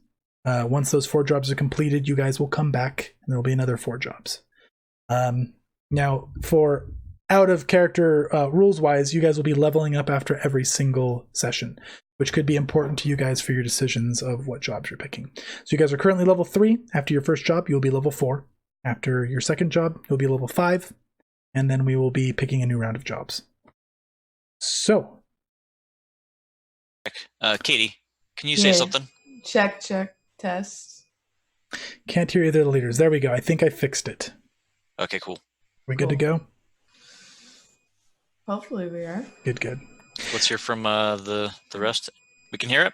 Once those 4 jobs are completed, you guys will come back and there will be another 4 jobs. Now, for out of character rules wise, you guys will be leveling up after every single session, which could be important to you guys for your decisions of what jobs you're picking. So you guys are currently level 3. After your first job, you'll be level 4. After your second job, you'll be level 5. And then we will be picking a new round of jobs. So. Katie, can you say something? Check, test. Can't hear either of the leaders. There we go. I think I fixed it. Okay, cool. We good to go? Hopefully we are. Good. Let's hear from the rest. We can hear it?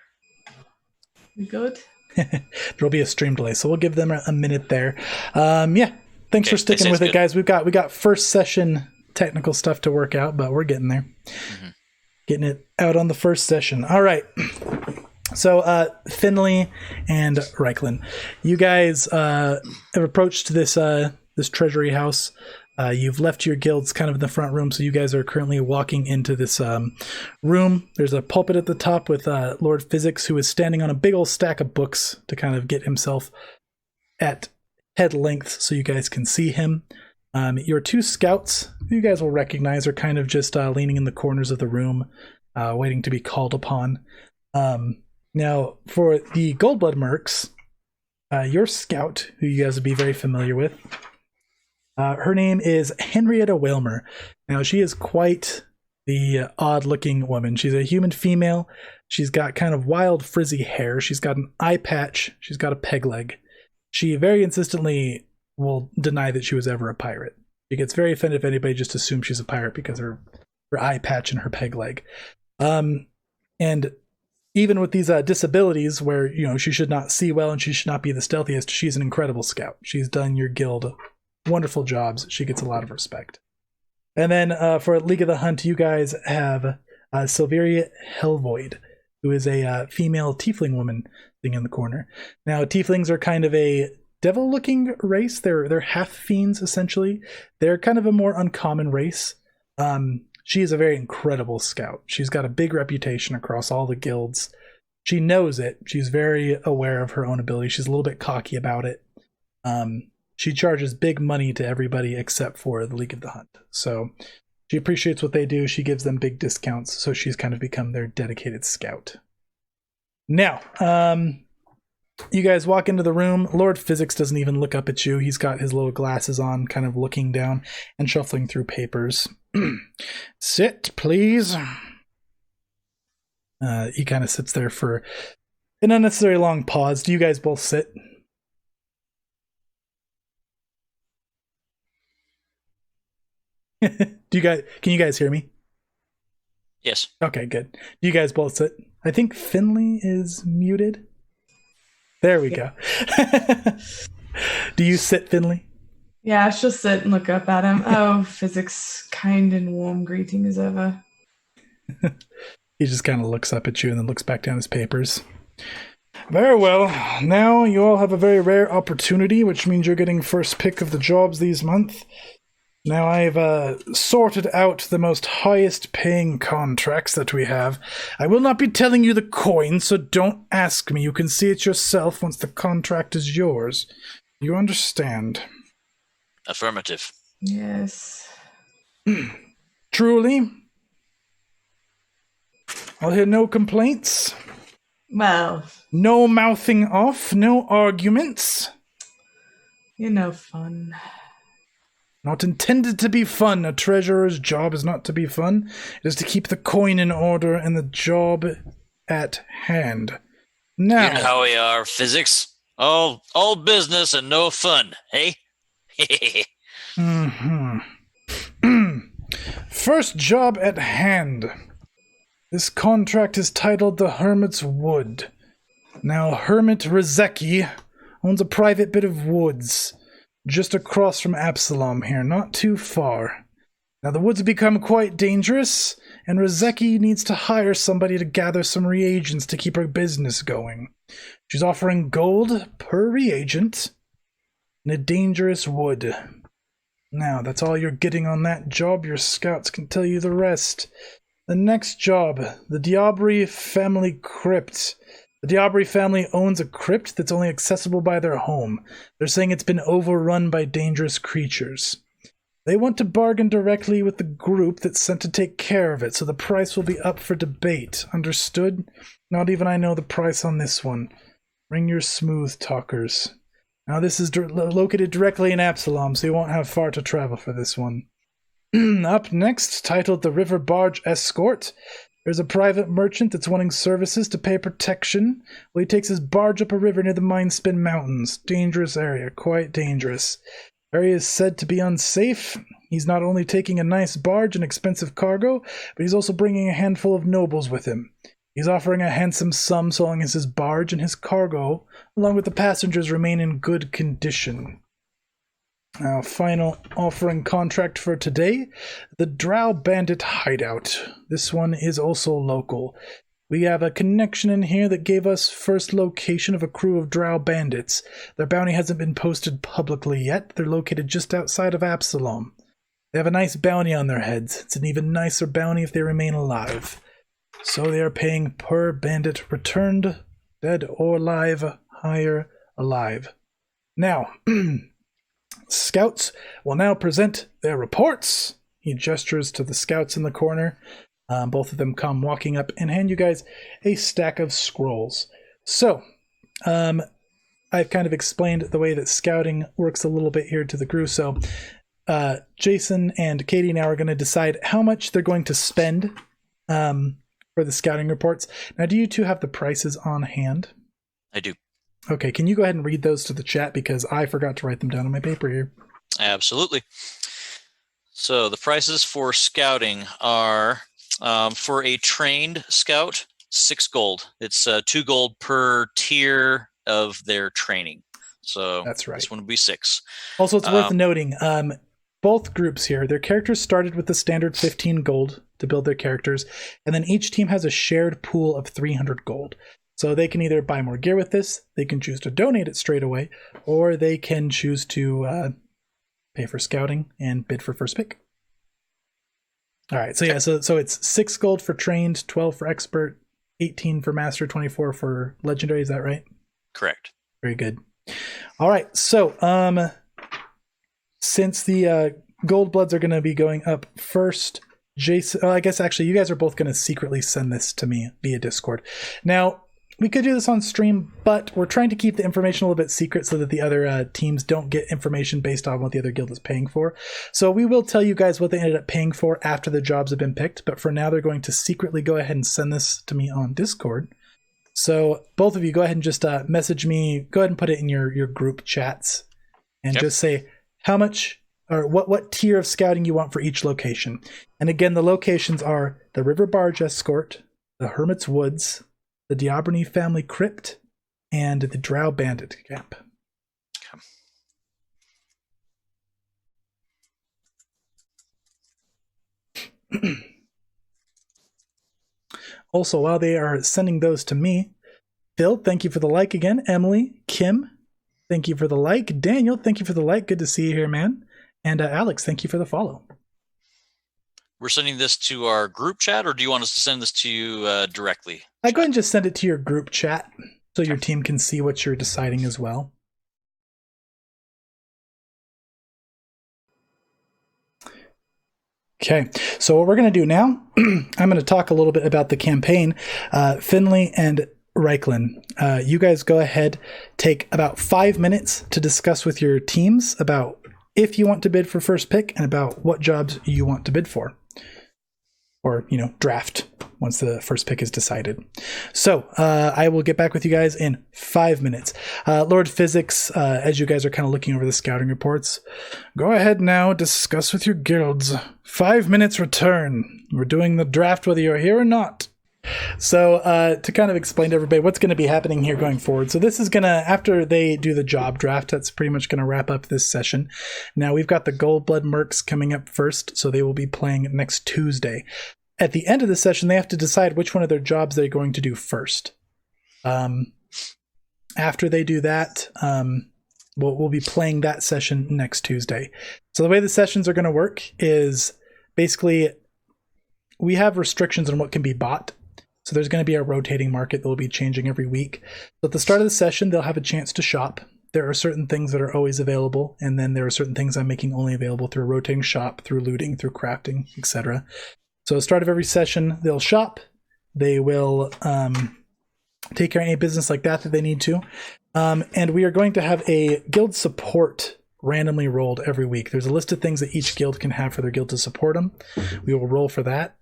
We good? There'll be a stream delay, so we'll give them a minute there. Yeah. Thanks for sticking with it, guys. We got first session technical stuff to work out, but we're getting there. Mm-hmm. Getting it out on the first session. All right. So, Finley and Reiklin, you guys have approached this treasury house. You've left your guilds kind of in the front room, so you guys are currently walking into this room. There's a pulpit at the top with Lord Physics, who is standing on a big old stack of books to kind of get himself at head length so you guys can see him. Your two scouts, who you guys will recognize, are kind of just leaning in the corners of the room, waiting to be called upon. Now, for the Goldblood Mercs, your scout, who you guys would be very familiar with, her name is Henrietta Whalmer. Now, she is quite the odd-looking woman. She's a human female. She's got kind of wild, frizzy hair. She's got an eye patch. She's got a peg leg. She very insistently will deny that she was ever a pirate. She gets very offended if anybody just assumes she's a pirate because of her eye patch and her peg leg. And even with these disabilities where, she should not see well and she should not be the stealthiest, she's an incredible scout. She's done your guild wonderful jobs. She gets a lot of respect. And then for League of the Hunt, you guys have Silveria Hellvoid, who is a female tiefling woman sitting in the corner. Now, tieflings are kind of a devil-looking race. They're half-fiends, essentially. They're kind of a more uncommon race. She is a very incredible scout. She's got a big reputation across all the guilds. She knows it. She's very aware of her own ability. She's a little bit cocky about it. She charges big money to everybody except for the League of the Hunt. So she appreciates what they do. She gives them big discounts. So she's kind of become their dedicated scout. Now, you guys walk into the room. Lord Physics doesn't even look up at you. He's got his little glasses on, kind of looking down and shuffling through papers. Sit, please. He kind of sits there for an unnecessary long pause. Do you guys both sit? Can you guys hear me? Yes. Okay, good. Do you guys both sit? I think Finley is muted. There we go. Do you sit, Finley? Yeah, she'll sit and look up at him. Oh, Physics, kind and warm greeting as ever. He just kind of looks up at you and then looks back down his papers. Very well. Now you all have a very rare opportunity, which means you're getting first pick of the jobs these month. Now I've sorted out the most highest paying contracts that we have. I will not be telling you the coin, so don't ask me. You can see it yourself once the contract is yours. You understand? Affirmative. Yes. Truly? I'll hear no complaints. Well. No mouthing off, no arguments. You're no fun. Not intended to be fun. A treasurer's job is not to be fun. It is to keep the coin in order and the job at hand. Now, you know how we are, Physics. All business and no fun, hey? First job at hand. This contract is titled The Hermit's Wood. Now, Hermit Rizeki owns a private bit of woods just across from Absalom here, not too far. Now, the woods have become quite dangerous, and Rizeki needs to hire somebody to gather some reagents to keep her business going. She's offering gold per reagent in a dangerous wood. Now, that's all you're getting on that job. Your scouts can tell you the rest. The next job, the Diabri family crypt. The Diabri family owns a crypt that's only accessible by their home. They're saying it's been overrun by dangerous creatures. They want to bargain directly with the group that's sent to take care of it, so the price will be up for debate. Understood? Not even I know the price on this one. Bring your smooth talkers. Now, this is located directly in Absalom, so you won't have far to travel for this one. Up next, titled The River Barge Escort. There's a private merchant that's wanting services to pay protection. Well, he takes his barge up a river near the Mindspin Mountains. Dangerous area, quite dangerous. Area is said to be unsafe. He's not only taking a nice barge and expensive cargo, but he's also bringing a handful of nobles with him. He's offering a handsome sum so long as his barge and his cargo, along with the passengers, remain in good condition. Now, final offering contract for today, the Drow Bandit Hideout. This one is also local. We have a connection in here that gave us first location of a crew of drow bandits. Their bounty hasn't been posted publicly yet. They're located just outside of Absalom. They have a nice bounty on their heads. It's an even nicer bounty if they remain alive. So they are paying per bandit returned, dead or alive, higher alive. Now, scouts will now present their reports. He gestures to the scouts in the corner. Both of them come walking up and hand you guys a stack of scrolls. So, I've kind of explained the way that scouting works a little bit here to the crew. So, Jason and Katie now are going to decide how much they're going to spend for the scouting reports. Now, do you two have the prices on hand? I do. Okay, can you go ahead and read those to the chat because I forgot to write them down on my paper here. Absolutely. So the prices for scouting are, for a trained scout, 6 gold. It's 2 gold per tier of their training. So that's right. This one would be 6. Also, it's worth noting, both groups here, their characters started with the standard 15 gold to build their characters, and then each team has a shared pool of 300 gold. So they can either buy more gear with this, they can choose to donate it straight away, or they can choose to pay for scouting and bid for first pick. All right, so yeah, so it's 6 gold for trained, 12 for expert, 18 for master, 24 for legendary. Is that right? Correct. Very good. All right, so since the Goldbloods are going to be going up first, Jason, I guess actually you guys are both going to secretly send this to me via Discord. Now, we could do this on stream, but we're trying to keep the information a little bit secret so that the other teams don't get information based on what the other guild is paying for. So we will tell you guys what they ended up paying for after the jobs have been picked, but for now they're going to secretly go ahead and send this to me on Discord. So both of you go ahead and just message me, go ahead and put it in your group chats, and just say how much or what tier of scouting you want for each location. And again, the locations are the River Barge Escort, the Hermit's Woods, the Diabrony Family Crypt, and the Drow Bandit Camp. Also, while they are sending those to me, Phil, thank you for the like again. Emily, Kim, thank you for the like. Daniel, thank you for the like. Good to see you here, man. And Alex, thank you for the follow. We're sending this to our group chat, or do you want us to send this to you directly? I go ahead and just send it to your group chat so your team can see what you're deciding as well. Okay, so what we're going to do now, I'm going to talk a little bit about the campaign. Finley and Reiklin, you guys go ahead, take about 5 minutes to discuss with your teams about if you want to bid for first pick and about what jobs you want to bid for. Or, draft once the first pick is decided. So I will get back with you guys in 5 minutes. Lord Physics, as you guys are kind of looking over the scouting reports, go ahead now, discuss with your guilds. 5 minutes return. We're doing the draft whether you're here or not. So to kind of explain to everybody what's going to be happening here going forward. So this is going to, after they do the job draft, that's pretty much going to wrap up this session. Now we've got the Goldblood Mercs coming up first, so they will be playing next Tuesday. At the end of the session, they have to decide which one of their jobs they're going to do first. After they do that, we'll be playing that session next Tuesday. So the way the sessions are going to work is basically we have restrictions on what can be bought. So there's going to be a rotating market that will be changing every week. So at the start of the session, they'll have a chance to shop. There are certain things that are always available, and then there are certain things I'm making only available through a rotating shop, through looting, through crafting, etc. So at the start of every session, they'll shop. They will take care of any business like that they need to. And we are going to have a guild support randomly rolled every week. There's a list of things that each guild can have for their guild to support them. We will roll for that.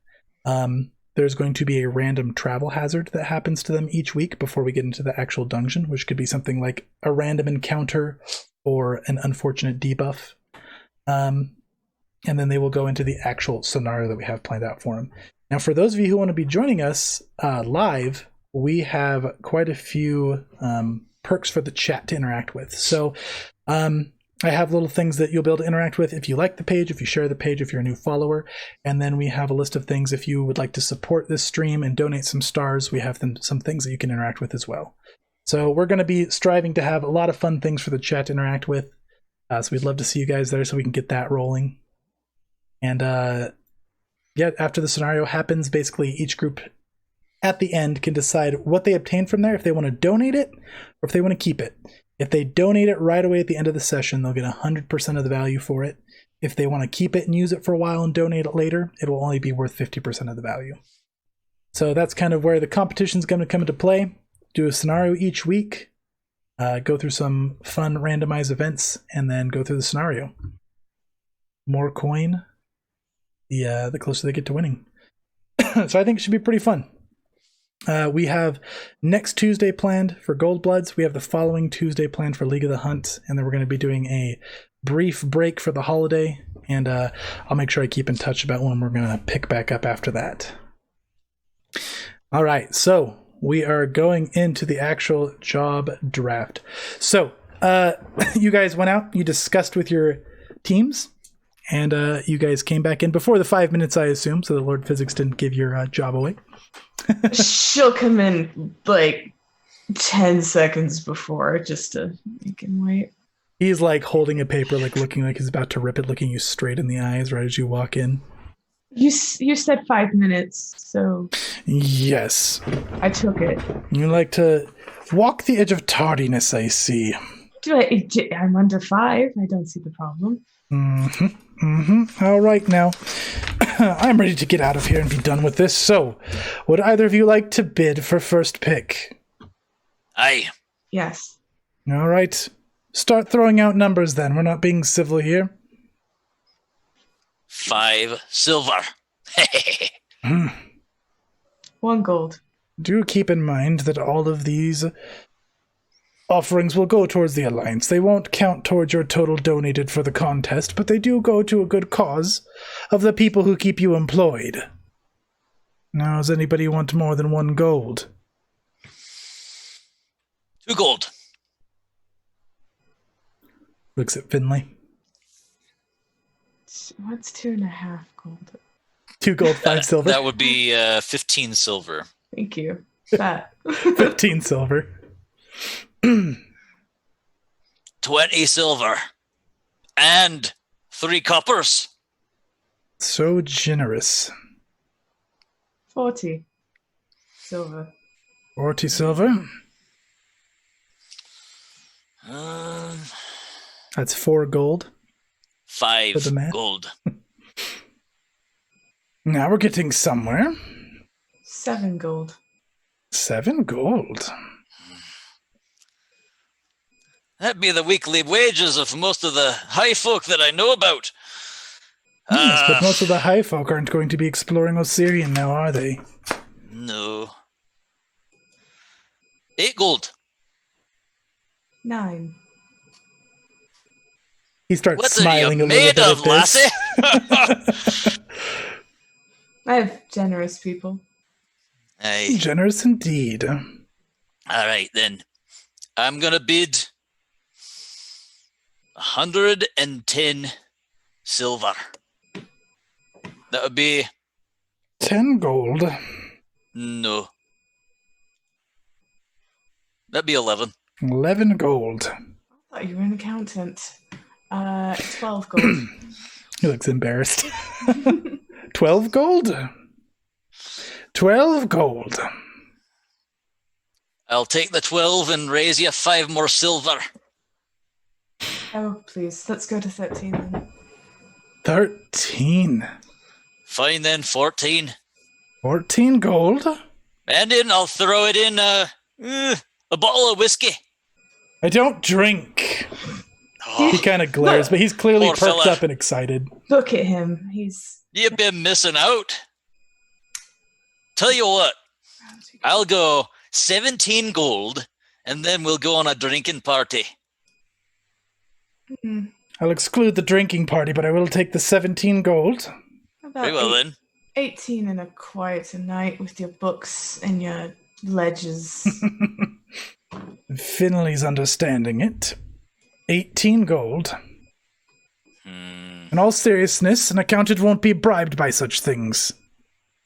There's going to be a random travel hazard that happens to them each week before we get into the actual dungeon, which could be something like a random encounter or an unfortunate debuff. And then they will go into the actual scenario that we have planned out for them. Now, for those of you who want to be joining us live, we have quite a few perks for the chat to interact with. So I'm I have little things that you'll be able to interact with if you like the page, if you share the page, if you're a new follower. And then we have a list of things if you would like to support this stream and donate some stars. We have some things that you can interact with as well. So we're going to be striving to have a lot of fun things for the chat to interact with. So we'd love to see you guys there so we can get that rolling. And yeah, after the scenario happens, basically each group at the end can decide what they obtain from there, if they want to donate it or if they want to keep it. If they donate it right away at the end of the session, they'll get 100% of the value for it. If they want to keep it and use it for a while and donate it later, it will only be worth 50% of the value. So that's kind of where the competition's going to come into play. Do a scenario each week, go through some fun randomized events, and then go through the scenario. More coin, the closer they get to winning. So I think it should be pretty fun. We have next Tuesday planned for Goldbloods. We have the following Tuesday planned for League of the Hunt, and then we're going to be doing a brief break for the holiday, and I'll make sure I keep in touch about when we're going to pick back up after that. All right, so we are going into the actual job draft. So you guys went out, you discussed with your teams, and you guys came back in before the 5 minutes, I assume, so that Lord Physics didn't give your job away. She'll come in like 10 seconds before just to make him wait. He's like holding a paper, like looking like he's about to rip it, looking you straight in the eyes right as you walk in. You said 5 minutes, so... Yes. I took it. You like to walk the edge of tardiness, I see. I'm under 5. I don't see the problem. All right, now. I'm ready to get out of here and be done with this. So, would either of you like to bid for first pick? Aye. Yes. All right. Start throwing out numbers then. We're not being civil here. 5 silver. 1 gold. Do keep in mind that all of these offerings will go towards the Alliance. They won't count towards your total donated for the contest, but they do go to a good cause of the people who keep you employed. Now, does anybody want more than 1 gold? 2 gold. Looks at Finley. What's 2.5 gold? 2 gold, 5 silver. That would be 15 silver. Thank you. That. 15 silver. 20 silver. And 3 coppers. So generous. 40 silver. 40 silver. That's 4 gold. 5 gold. Now we're getting somewhere. 7 gold. 7 gold. That'd be the weekly wages of most of the high folk that I know about. Yes, but most of the high folk aren't going to be exploring Osirian now, are they? No. 8 gold. 9. He starts what smiling a little bit of, at this. lassie? I have generous people. Aye. Generous indeed. All right, then. I'm going to bid 110 silver. That would be... 10 gold. No. That'd be 11. 11 gold. I thought you were an accountant. 12 gold. He looks embarrassed. 12 gold? 12 gold. I'll take the 12 and raise you 5 more silver. Oh, please. Let's go to 13 then. 13. Fine then, 14. 14 gold? And in, I'll throw it in a bottle of whiskey. I don't drink. Oh, He kind of glares, but he's clearly poor perked fella. up and excited. Look at him. He's... You've been missing out. Tell you what, I'll go 17 gold, and then we'll go on a drinking party. Mm, I'll exclude the drinking party, but I will take the 17 gold. about Very well then. 18 and a quieter night with your books and your ledgers. Finley's understanding it. 18 gold. In all seriousness, an accountant won't be bribed by such things.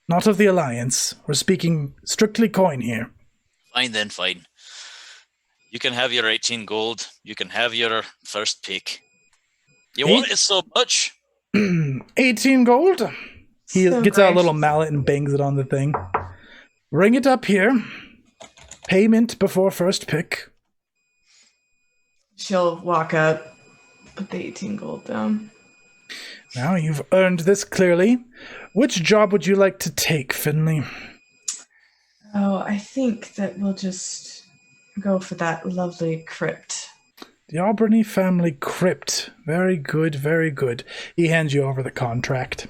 Not of the Alliance. We're speaking strictly coin here. Fine then, fine. You can have your 18 gold. You can have your first pick. You want it so much? 18 gold? He So gets out a little gracious. mallet and bangs it on the thing. Bring it up here. Payment before first pick. She'll walk up, put the 18 gold down. Now you've earned this clearly. Which job would you like to take, Finley? Oh, I think that we'll just go for that lovely crypt. The Aubrey family crypt. Very good, very good. He hands you over the contract.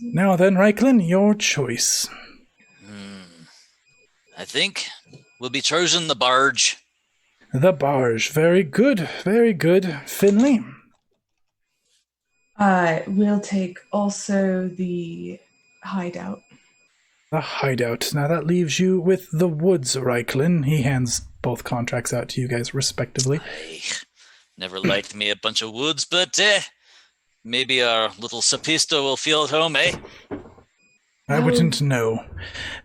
Now then, Reiklin, your choice. I think we'll be choosing the barge. The barge. Very good, very good. Finley? We'll take also the hideout. The hideout. Now that leaves you with the woods, Reiklin. He hands both contracts out to you guys respectively. Aye, never liked me a bunch of woods, but maybe our little Sapisto will feel at home, eh? I wouldn't know.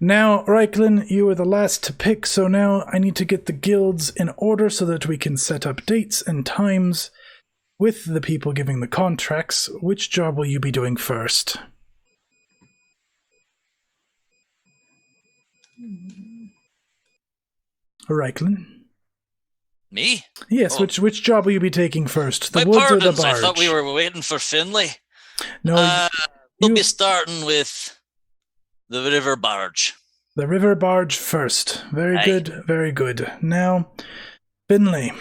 Now, Reiklin, you were the last to pick, so now I need to get the guilds in order so that we can set up dates and times with the people giving the contracts. Which job will you be doing first? Reiklin? Me? Yes, Oh. which job will you be taking first? The My woods or the pardons, barge? I thought we were waiting for Finley. No, We'll you- be starting with the river barge. the river barge first. Very Aye. good, very good. Now, Finley,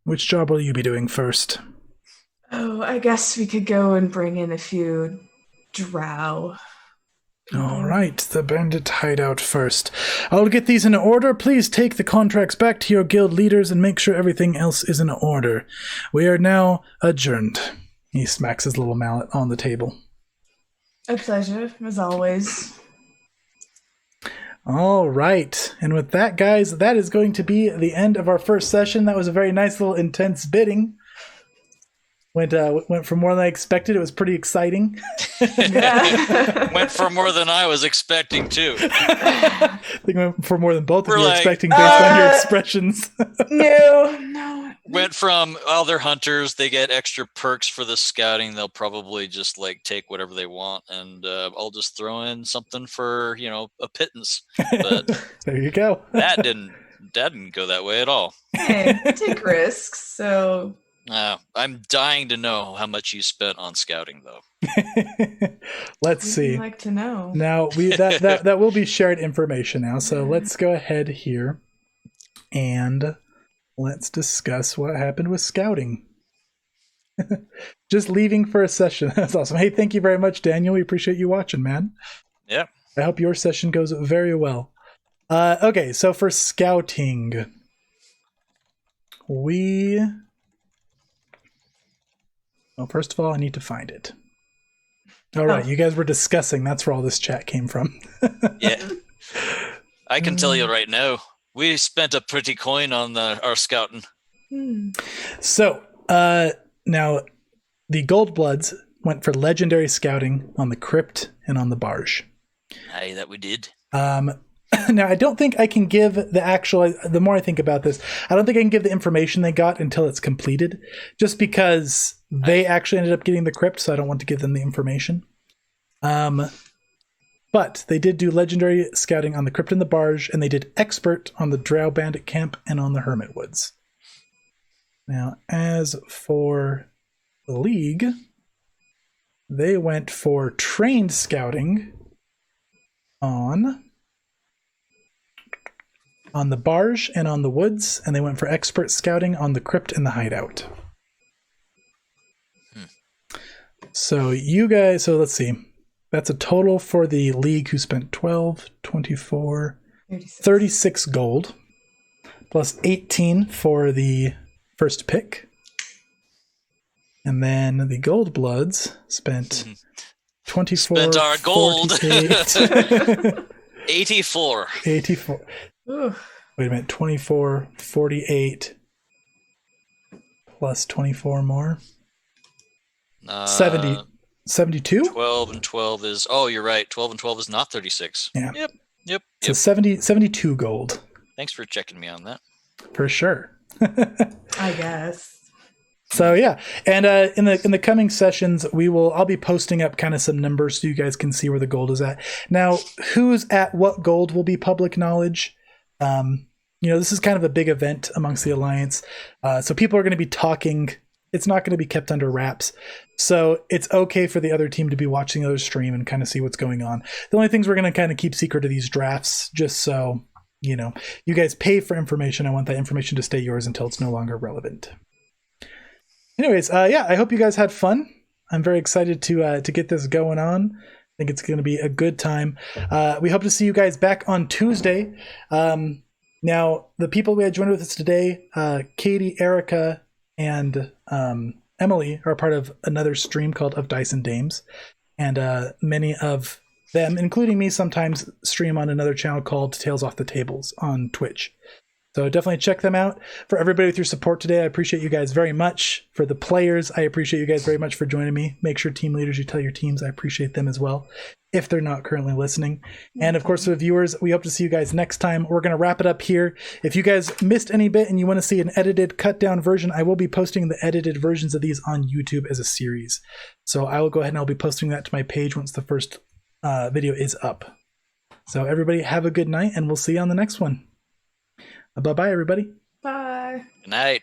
which job will you be doing first? Oh, I guess we could go and bring in a few drow. All right, the bandit hideout first. I'll get these in order. Please take the contracts back to your guild leaders and make sure everything else is in order. We are now adjourned. He smacks his little mallet on the table. A pleasure, as always. All right, and with that, guys, that is going to be the end of our first session. That was a very nice little intense bidding. Went for more than I expected. It was pretty exciting. Yeah. Went for more than I was expecting, too. I think it went for more than both of We're you were like, expecting based on your expressions. No. Went from other hunters, they get extra perks for the scouting. They'll probably just like take whatever they want, and I'll just throw in something for a pittance. But There you go. that didn't go that way at all. Hey, take risks, so I'm dying to know how much you spent on scouting, though. Let's we'd see. like to know. Now that will be shared information now. So let's go ahead here and let's discuss what happened with scouting. Just leaving for a session. That's awesome. Hey, thank you very much, Daniel. We appreciate you watching, man. Yeah. I hope your session goes very well. Okay, so for scouting, well, first of all, I need to find it. All right, you guys were discussing. That's where all this chat came from. Yeah. I can tell you right now, we spent a pretty coin on our scouting. So, now, the Goldbloods went for legendary scouting on the crypt and on the barge. Aye, that we did. Now, I don't think I can give the more I think about this, I don't think I can give the information they got until it's completed, just because they actually ended up getting the crypt, so I don't want to give them the information. But they did do legendary scouting on the crypt and the barge, and they did expert on the Drow Bandit Camp and on the Hermit Woods. Now, as for the League, they went for trained scouting on the barge and on the woods, and they went for expert scouting on the crypt and the hideout. So let's see. That's a total for the League who spent 12, 24, 36 gold, plus 18 for the first pick. And then the Goldbloods spent 24, Spent our gold. 48, 84. Ooh. Wait a minute, 24, 48, plus 24 more. 70, 72? 12 and 12 is. Oh, you're right. 12 and 12 is not 36. Yeah. Yep. So 72 gold. Thanks for checking me on that. For sure. I guess. So yeah, and in the coming sessions, I'll be posting up kind of some numbers so you guys can see where the gold is at. Now, who's at what gold will be public knowledge. This is kind of a big event amongst the Alliance, so people are going to be talking. It's not going to be kept under wraps, so it's okay for the other team to be watching the other stream and kind of see what's going on. The only things we're going to kind of keep secret are these drafts, just so you guys pay for information. I want that information to stay yours until it's no longer relevant. Anyways, I hope you guys had fun. I'm very excited to get this going on. I think it's going to be a good time. We hope to see you guys back on Tuesday. Now, the people we had joined with us today, Katie, Erica, and Emily are part of another stream called Of Dice and Dames. And many of them, including me, sometimes stream on another channel called Tales Off the Tables on Twitch. So definitely check them out. For everybody with your support today, I appreciate you guys very much. For the players, I appreciate you guys very much for joining me. Make sure team leaders, you tell your teams I appreciate them as well, if they're not currently listening. And of course, for the viewers, we hope to see you guys next time. We're going to wrap it up here. If you guys missed any bit and you want to see an edited, cut down version, I will be posting the edited versions of these on YouTube as a series. So I will go ahead and I'll be posting that to my page once the first video is up. So everybody have a good night, and we'll see you on the next one. Bye-bye, everybody. Bye. Good night.